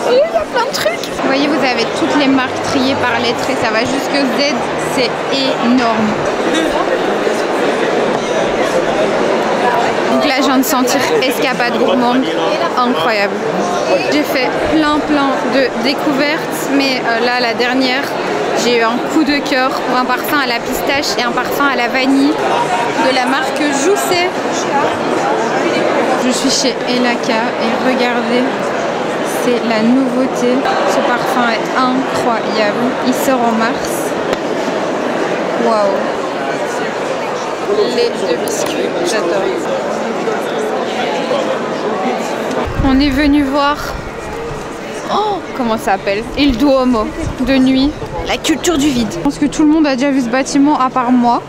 Oh, il y a plein de trucs. Vous voyez, vous avez toutes les marques triées par lettres et ça va jusque Z, c'est énorme. Donc là je viens de sentir escapade gourmande, incroyable. J'ai fait plein de découvertes, mais là la dernière, j'ai eu un coup de cœur pour un parfum à la pistache et un parfum à la vanille de la marque Jousset. Je suis chez Elaka et regardez, c'est la nouveauté. Ce parfum est incroyable. Il sort en mars. Waouh! Lait de biscuit, j'adore. On est venu voir, comment ça s'appelle, Il Duomo, de nuit, la culture du vide. Je pense que tout le monde a déjà vu ce bâtiment à part moi.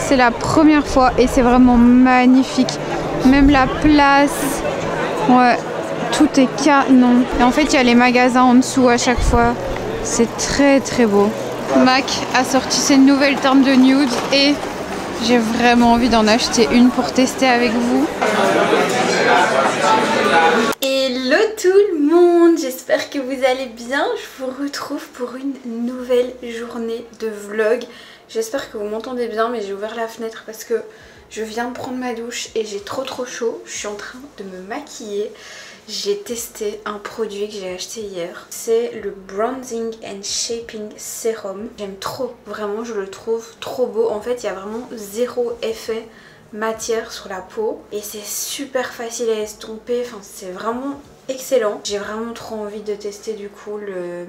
C'est la première fois et c'est vraiment magnifique. Même la place, ouais, tout est canon. Et en fait, il y a les magasins en dessous à chaque fois. C'est très très beau. MAC a sorti ses nouvelles teintes de nude et j'ai vraiment envie d'en acheter une pour tester avec vous. Hello tout le monde, j'espère que vous allez bien. Je vous retrouve pour une nouvelle journée de vlog. J'espère que vous m'entendez bien, mais j'ai ouvert la fenêtre parce que je viens de prendre ma douche et j'ai trop chaud. Je suis en train de me maquiller. J'ai testé un produit que j'ai acheté hier. C'est le Bronzing and Shaping Serum. J'aime trop, vraiment je le trouve trop beau. En fait il y a vraiment zéro effet matière sur la peau. Et c'est super facile à estomper, enfin c'est vraiment excellent. J'ai vraiment trop envie de tester du coup le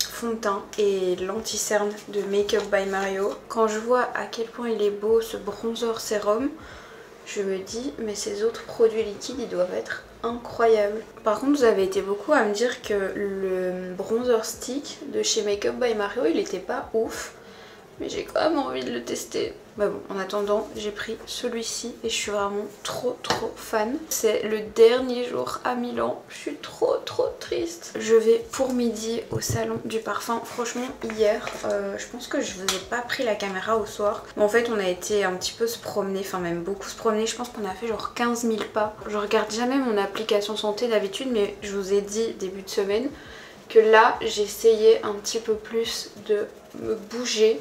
fond de teint et l'anti-cerne de Make Up by Mario. Quand je vois à quel point il est beau ce bronzer sérum, je me dis mais ces autres produits liquides ils doivent être incroyables. Par contre vous avez été beaucoup à me dire que le bronzer stick de chez Make Up by Mario il était pas ouf, mais j'ai quand même envie de le tester. Bah bon, en attendant j'ai pris celui-ci et je suis vraiment trop fan. C'est le dernier jour à Milan, je suis trop triste. Je vais pour midi au salon du parfum. Franchement hier je pense que je vous ai pas pris la caméra au soir, mais en fait on a été un petit peu se promener, enfin même beaucoup se promener. Je pense qu'on a fait genre 15 000 pas. Je regarde jamais mon application santé d'habitude, mais je vous ai dit début de semaine que là j'essayais un petit peu plus de me bouger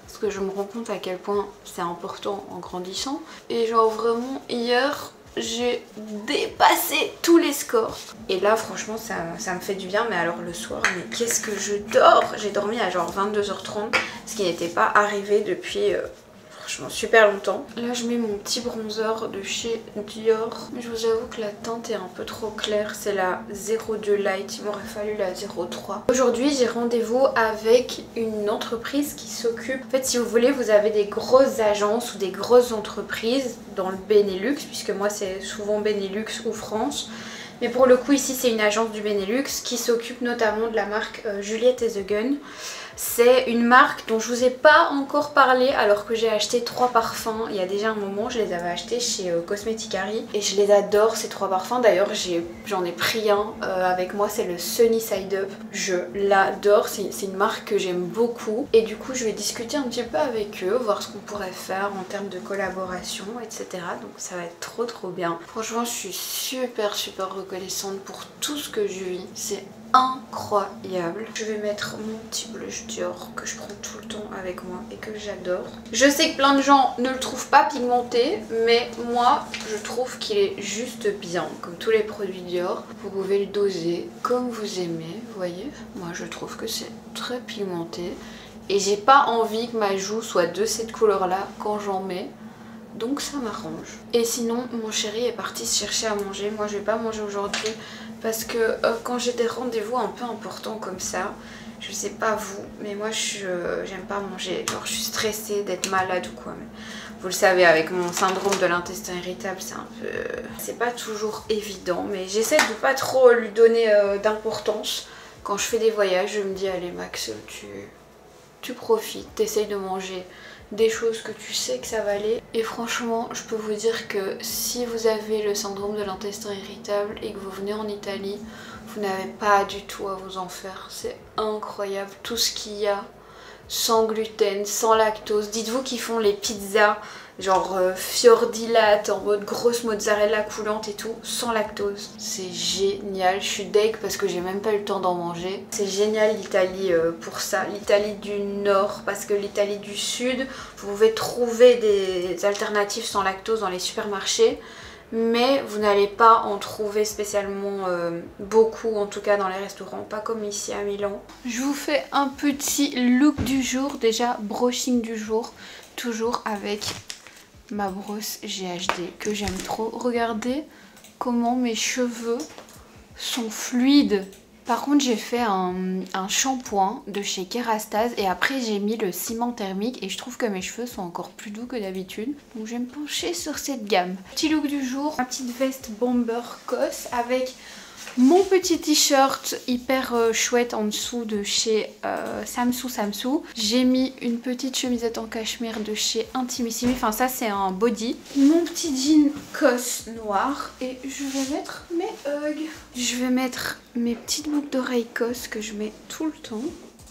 parce que je me rends compte à quel point c'est important en grandissant. Et genre vraiment hier j'ai dépassé tous les scores. Et là franchement ça me fait du bien. Mais alors le soir, mais qu'est-ce que je dors. J'ai dormi à genre 22h30, ce qui n'était pas arrivé depuis franchement super longtemps. Là je mets mon petit bronzer de chez Dior. Mais je vous avoue que la teinte est un peu trop claire. C'est la 02 Light, il m'aurait fallu la 03. Aujourd'hui j'ai rendez-vous avec une entreprise qui s'occupe... En fait si vous voulez, vous avez des grosses agences ou des grosses entreprises dans le Benelux, puisque moi c'est souvent Benelux ou France. Mais pour le coup ici c'est une agence du Benelux qui s'occupe notamment de la marque Juliette et The Gun. C'est une marque dont je vous ai pas encore parlé alors que j'ai acheté 3 parfums il y a déjà un moment. Je les avais achetés chez Cosmeticari et je les adore ces 3 parfums. D'ailleurs j'en ai pris un avec moi, c'est le Sunny Side Up. Je l'adore, c'est une marque que j'aime beaucoup. Et du coup je vais discuter un petit peu avec eux, voir ce qu'on pourrait faire en termes de collaboration, etc. Donc ça va être trop bien. Franchement je suis super reconnaissante pour tout ce que je vis. C'est incroyable. Je vais mettre mon petit blush Dior que je prends tout le temps avec moi et que j'adore. Je sais que plein de gens ne le trouvent pas pigmenté, mais moi je trouve qu'il est juste bien. Comme tous les produits Dior, vous pouvez le doser comme vous aimez, vous voyez. Moi je trouve que c'est très pigmenté et j'ai pas envie que ma joue soit de cette couleur là quand j'en mets. Donc ça m'arrange. Et sinon mon chéri est parti se chercher à manger. Moi je vais pas manger aujourd'hui parce que quand j'ai des rendez-vous un peu importants comme ça, je sais pas vous, mais moi j'aime pas manger. Genre je suis stressée d'être malade ou quoi. Mais vous le savez, avec mon syndrome de l'intestin irritable, c'est un peu... c'est pas toujours évident, mais j'essaie de pas trop lui donner d'importance. Quand je fais des voyages, je me dis allez Max, tu profites, t'essayes de manger des choses que tu sais que ça va aller. Et franchement je peux vous dire que si vous avez le syndrome de l'intestin irritable et que vous venez en Italie, vous n'avez pas du tout à vous en faire. C'est incroyable tout ce qu'il y a sans gluten, sans lactose. Dites-vous qu'ils font les pizzas genre fiordilate en mode grosse mozzarella coulante et tout, sans lactose. C'est génial, je suis deg parce que j'ai même pas eu le temps d'en manger. C'est génial l'Italie pour ça, l'Italie du Nord, parce que l'Italie du Sud, vous pouvez trouver des alternatives sans lactose dans les supermarchés, mais vous n'allez pas en trouver spécialement beaucoup, en tout cas dans les restaurants, pas comme ici à Milan. Je vous fais un petit look du jour, déjà brushing du jour, toujours avec ma brosse GHD que j'aime trop. Regardez comment mes cheveux sont fluides. Par contre j'ai fait un shampoing de chez Kerastase et après j'ai mis le ciment thermique et je trouve que mes cheveux sont encore plus doux que d'habitude. Donc je vais me pencher sur cette gamme. Petit look du jour, ma petite veste bomber cos avec Mon petit t-shirt hyper chouette en dessous de chez Samsoo. J'ai mis une petite chemisette en cachemire de chez Intimissimi. Enfin ça c'est un body. Mon petit jean COS noir. Et je vais mettre mes Hugs. Je vais mettre mes petites boucles d'oreilles COS que je mets tout le temps.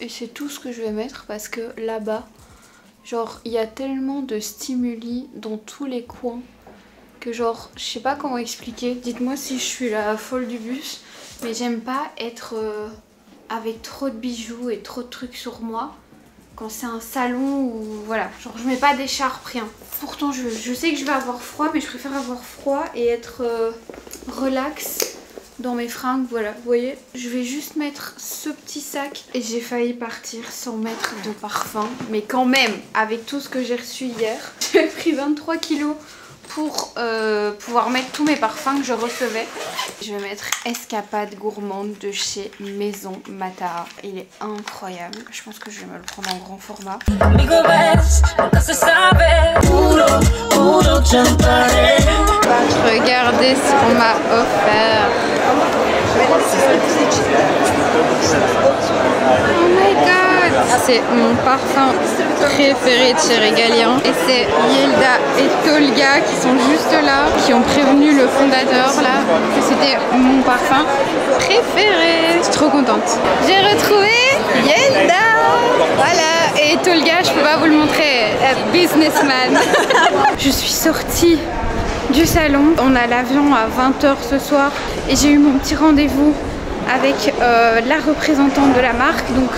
Et c'est tout ce que je vais mettre parce que là-bas, genre il y a tellement de stimuli dans tous les coins. Que genre, je sais pas comment expliquer, dites-moi si je suis la folle du bus, mais j'aime pas être avec trop de bijoux et trop de trucs sur moi quand c'est un salon ou voilà, genre je mets pas d'écharpe, rien. Pourtant je sais que je vais avoir froid, mais je préfère avoir froid et être relax dans mes fringues, voilà, vous voyez. Je vais juste mettre ce petit sac et j'ai failli partir sans mettre de parfum, mais quand même, avec tout ce que j'ai reçu hier, j'ai pris 23 kilos pour pouvoir mettre tous mes parfums que je recevais. Je vais mettre Escapade Gourmande de chez Maison Mata. Il est incroyable. Je pense que je vais me le prendre en grand format. Regardez ce qu'on m'a offert. Oh my god! C'est mon parfum préféré de chez Régalien. Et c'est Yelda et Tolga qui sont juste là, qui ont prévenu le fondateur là que c'était mon parfum préféré. Je suis trop contente. J'ai retrouvé Yelda! Voilà, et Tolga, je peux pas vous le montrer, businessman. Je suis sortie du salon. On a l'avion à 20 h ce soir et j'ai eu mon petit rendez-vous avec la représentante de la marque, donc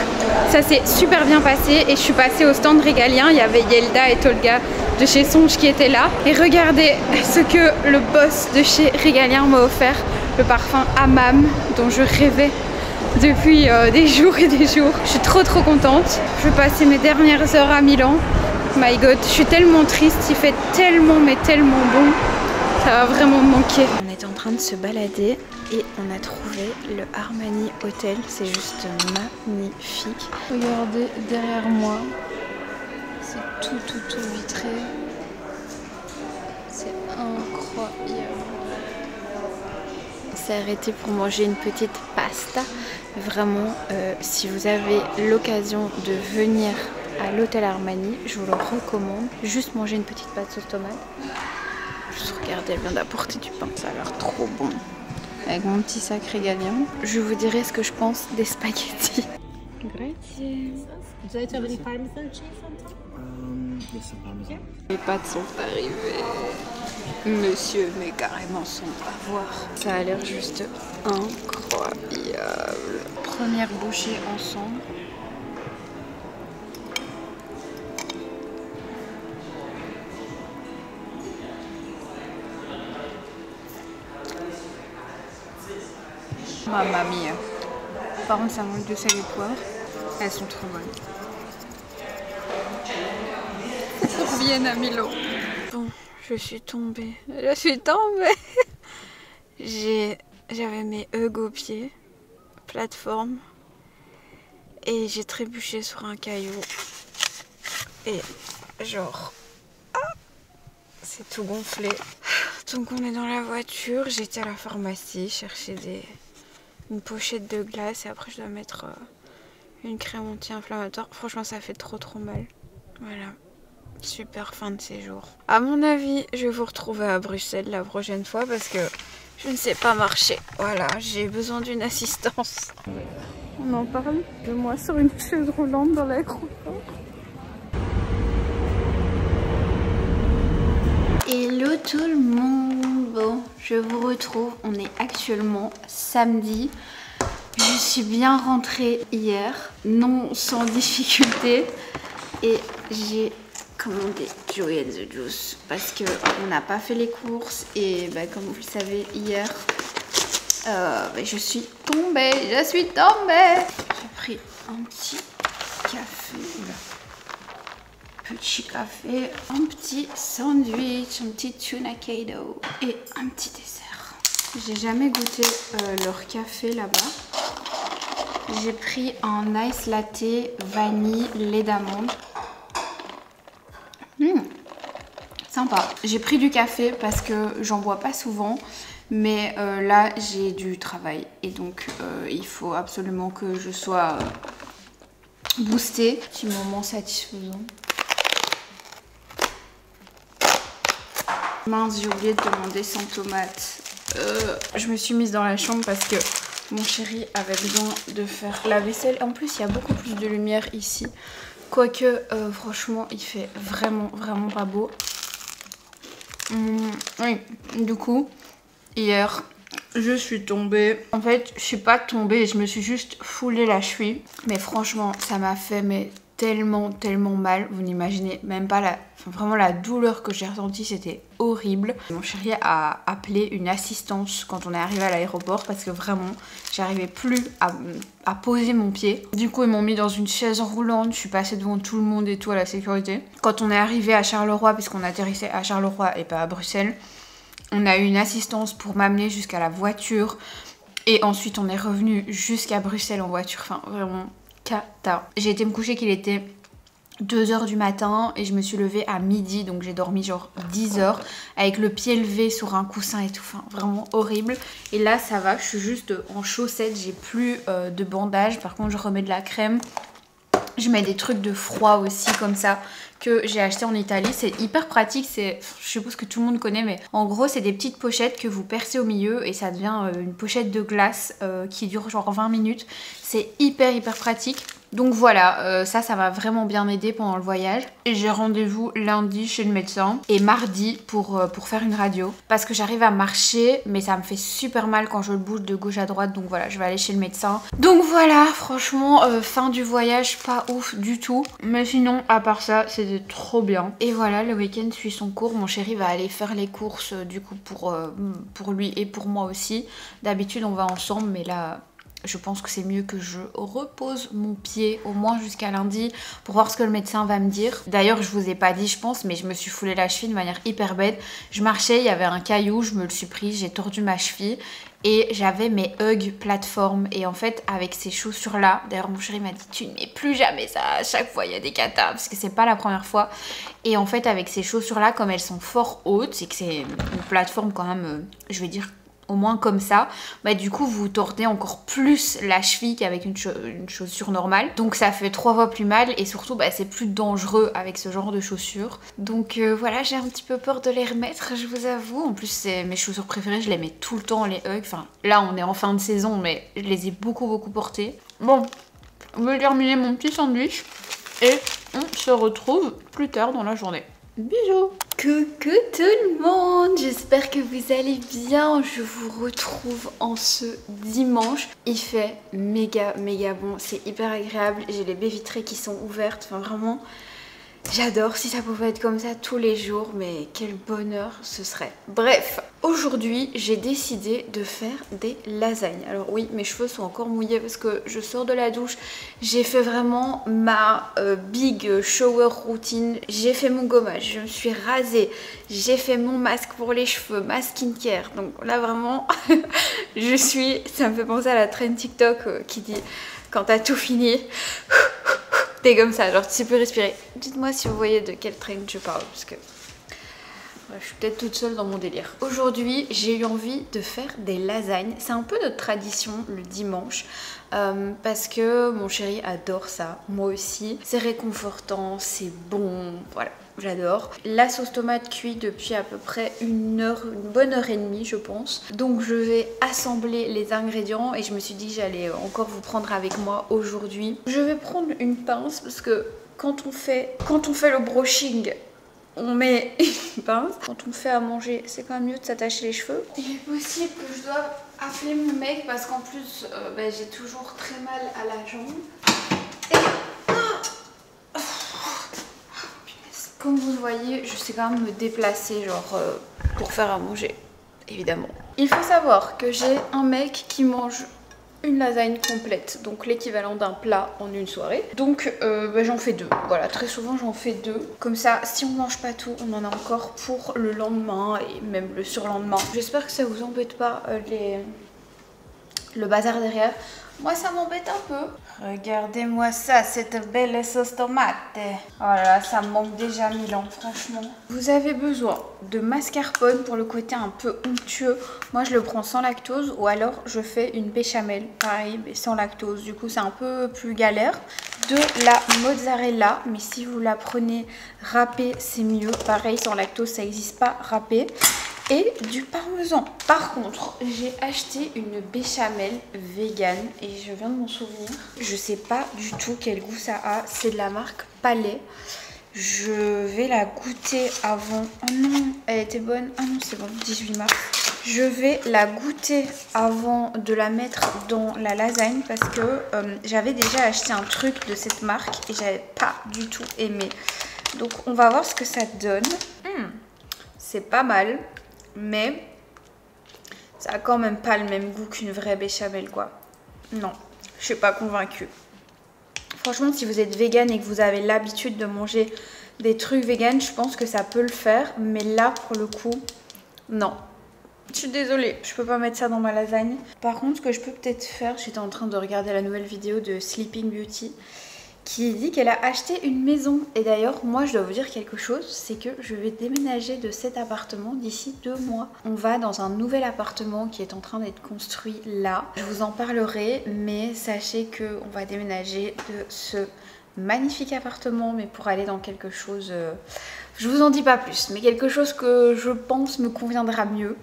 ça s'est super bien passé et je suis passée au stand Régalien. Il y avait Yelda et Tolga de chez Songe qui étaient là et regardez ce que le boss de chez Régalien m'a offert, le parfum Hammam dont je rêvais depuis des jours et des jours. Je suis trop contente. Je vais passer mes dernières heures à Milan. My god, je suis tellement triste, il fait tellement mais tellement bon. Ça va vraiment me manquer. On est en train de se balader et on a trouvé le Armani Hotel. C'est juste magnifique. Regardez derrière moi. C'est tout vitré. C'est incroyable. On s'est arrêté pour manger une petite pasta. Vraiment, si vous avez l'occasion de venir à l'hôtel Armani, je vous le recommande. Juste manger une petite pâte sauce tomate. Juste regardez, elle vient d'apporter du pain, ça a l'air trop bon. Avec mon petit sac Régalien. Je vous dirai ce que je pense des spaghettis. Grazie. Les pâtes sont arrivées. Monsieur met carrément son avoir. Ça a l'air juste incroyable. Première bouchée ensemble. Mamma mia. Par contre ça manque de sel et de poivre. Elles sont trop bonnes. On revient à Milan. Bon, je suis tombée. J'avais mes Hugs aux pieds. Plateforme. Et j'ai trébuché sur un caillou. Et genre... c'est tout gonflé. Donc on est dans la voiture. J'étais à la pharmacie chercher une pochette de glace et après je dois mettre une crème anti-inflammatoire. Franchement ça fait trop mal. Voilà, super fin de séjour. À mon avis je vais vous retrouver à Bruxelles la prochaine fois parce que je ne sais pas marcher. Voilà, j'ai besoin d'une assistance. On en parle de moi sur une chaise roulante dans l'aéroport. Hello tout le monde. Bon, je vous retrouve, on est actuellement samedi. Je suis bien rentrée hier, non sans difficulté. Et j'ai commandé Joey and the Juice parce qu'on n'a pas fait les courses. Et bah, comme vous le savez, hier, je suis tombée. J'ai pris un petit café. Petit café, un petit sandwich, un petit tuna kado et un petit dessert. J'ai jamais goûté leur café là-bas. J'ai pris un ice latte vanille lait d'amande. Sympa. J'ai pris du café parce que j'en bois pas souvent. Mais là, j'ai du travail. Et donc, il faut absolument que je sois boostée. Petit moment satisfaisant. Mince, j'ai oublié de demander sans tomate. Je me suis mise dans la chambre parce que mon chéri avait besoin de faire la vaisselle. En plus, il y a beaucoup plus de lumière ici. Quoique, franchement, il fait vraiment pas beau. Oui, du coup, hier, je suis tombée. En fait, je suis pas tombée, je me suis juste foulé la cheville. Mais franchement, ça m'a fait tellement mal. Vous n'imaginez même pas vraiment la douleur que j'ai ressentie, c'était horrible. Mon chéri a appelé une assistance quand on est arrivé à l'aéroport parce que vraiment, j'arrivais plus à poser mon pied. Du coup, ils m'ont mis dans une chaise roulante. Je suis passée devant tout le monde et tout à la sécurité. Quand on est arrivé à Charleroi, puisqu'on atterrissait à Charleroi et pas à Bruxelles, on a eu une assistance pour m'amener jusqu'à la voiture. Et ensuite, on est revenu jusqu'à Bruxelles en voiture. Enfin, vraiment cata. J'ai été me coucher qu'il était 2 h du matin et je me suis levée à midi, donc j'ai dormi genre 10 heures avec le pied levé sur un coussin et tout, enfin vraiment horrible. Et là ça va, je suis juste en chaussettes, j'ai plus de bandage, par contre je remets de la crème. Je mets des trucs de froid aussi comme ça que j'ai acheté en Italie. C'est hyper pratique, je suppose que tout le monde connaît, mais en gros c'est des petites pochettes que vous percez au milieu et ça devient une pochette de glace qui dure genre 20 minutes. C'est hyper pratique. Donc voilà, ça va vraiment bien m'aider pendant le voyage. Et j'ai rendez-vous lundi chez le médecin et mardi pour faire une radio. Parce que j'arrive à marcher, mais ça me fait super mal quand je le bouge de gauche à droite. Donc voilà, je vais aller chez le médecin. Donc voilà, franchement, fin du voyage, pas ouf du tout. Mais sinon, à part ça, c'était trop bien. Et voilà, le week-end suit son cours. Mon chéri va aller faire les courses du coup pour lui et pour moi aussi. D'habitude, on va ensemble, mais là... je pense que c'est mieux que je repose mon pied au moins jusqu'à lundi pour voir ce que le médecin va me dire. D'ailleurs, je vous ai pas dit, je pense, mais je me suis foulé la cheville de manière hyper bête. Je marchais, il y avait un caillou, je me le suis pris, j'ai tordu ma cheville et j'avais mes Hug plateformes. Et en fait, avec ces chaussures-là, d'ailleurs mon chéri m'a dit tu ne mets plus jamais ça, à chaque fois il y a des catas, parce que c'est pas la première fois. Et en fait, avec ces chaussures-là, comme elles sont fort hautes, c'est que c'est une plateforme quand même, je vais dire au moins comme ça, bah du coup vous tordez encore plus la cheville qu'avec une chaussure normale, donc ça fait 3 fois plus mal et surtout bah, c'est plus dangereux avec ce genre de chaussures. Donc voilà, j'ai un petit peu peur de les remettre, je vous avoue. En plus c'est mes chaussures préférées, je les mets tout le temps, les Hug. Enfin là on est en fin de saison mais je les ai beaucoup portées. Bon, je vais terminer mon petit sandwich et on se retrouve plus tard dans la journée. Bisous. Coucou tout le monde, j'espère que vous allez bien. Je vous retrouve en ce dimanche. Il fait méga bon, c'est hyper agréable. J'ai les baies vitrées qui sont ouvertes, enfin vraiment j'adore. Si ça pouvait être comme ça tous les jours, mais quel bonheur ce serait. Bref, aujourd'hui j'ai décidé de faire des lasagnes. Alors oui, mes cheveux sont encore mouillés parce que je sors de la douche. J'ai fait vraiment ma big shower routine. J'ai fait mon gommage, je me suis rasée, j'ai fait mon masque pour les cheveux, ma skincare. Donc là vraiment, ça me fait penser à la trend TikTok qui dit quand t'as tout fini... T'es comme ça, genre tu sais plus respirer. Dites-moi si vous voyez de quel train je parle, parce que je suis peut-être toute seule dans mon délire. Aujourd'hui, j'ai eu envie de faire des lasagnes. C'est un peu notre tradition le dimanche, parce que mon chéri adore ça, moi aussi. C'est réconfortant, c'est bon, voilà. J'adore. La sauce tomate cuit depuis à peu près une bonne heure et demie je pense. Donc je vais assembler les ingrédients et je me suis dit que j'allais encore vous prendre avec moi aujourd'hui. Je vais prendre une pince parce que quand on fait le broching, on met une pince. Quand on fait à manger, c'est quand même mieux de s'attacher les cheveux. Il est possible que je doive appeler mon mec parce qu'en plus j'ai toujours très mal à la jambe. Et... comme vous le voyez, je sais quand même me déplacer genre pour faire à manger, évidemment. Il faut savoir que j'ai un mec qui mange une lasagne complète, donc l'équivalent d'un plat en une soirée. Donc j'en fais 2, voilà, très souvent j'en fais 2. Comme ça, si on mange pas tout, on en a encore pour le lendemain et même le surlendemain. J'espère que ça vous embête pas le bazar derrière, moi ça m'embête un peu. Regardez-moi ça, cette belle sauce tomate. Oh là là, ça me manque déjà 1000 ans, franchement. Vous avez besoin de mascarpone pour le côté un peu onctueux. Moi je le prends sans lactose ou alors je fais une béchamel, pareil, mais sans lactose. Du coup c'est un peu plus galère. De la mozzarella, mais si vous la prenez râpée, c'est mieux. Pareil, sans lactose, ça n'existe pas râpée. Et du parmesan. Par contre, j'ai acheté une béchamel vegan et je viens de m'en souvenir. Je sais pas du tout quel goût ça a. C'est de la marque Palais. Je vais la goûter avant. Oh non, elle était bonne. Ah non, c'est bon, 18 mars. Je vais la goûter avant de la mettre dans la lasagne parce que j'avais déjà acheté un truc de cette marque et j'avais pas du tout aimé. Donc on va voir ce que ça donne. C'est pas mal, mais ça a quand même pas le même goût qu'une vraie béchamel quoi. Non, je suis pas convaincue. Franchement, si vous êtes vegan et que vous avez l'habitude de manger des trucs vegan, je pense que ça peut le faire. Mais là, pour le coup, non. Je suis désolée, je peux pas mettre ça dans ma lasagne. Par contre, ce que je peux peut-être faire, j'étais en train de regarder la nouvelle vidéo de Sleeping Beauty qui dit qu'elle a acheté une maison. Et d'ailleurs, moi, je dois vous dire quelque chose, c'est que je vais déménager de cet appartement d'ici 2 mois. On va dans un nouvel appartement qui est en train d'être construit là. Je vous en parlerai, mais sachez qu'on va déménager de ce magnifique appartement, mais pour aller dans quelque chose... je vous en dis pas plus, mais quelque chose que je pense me conviendra mieux.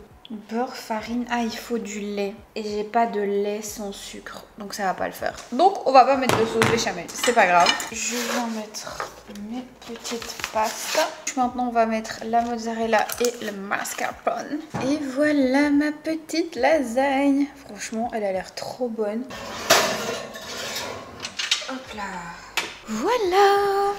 Beurre, farine, ah il faut du lait et j'ai pas de lait sans sucre donc ça va pas le faire. Donc on va pas mettre de sauce béchamel, c'est pas grave. Je vais mettre mes petites pastes. Maintenant on va mettre la mozzarella et le mascarpone. Et voilà ma petite lasagne. Franchement elle a l'air trop bonne. Hop là. Voilà.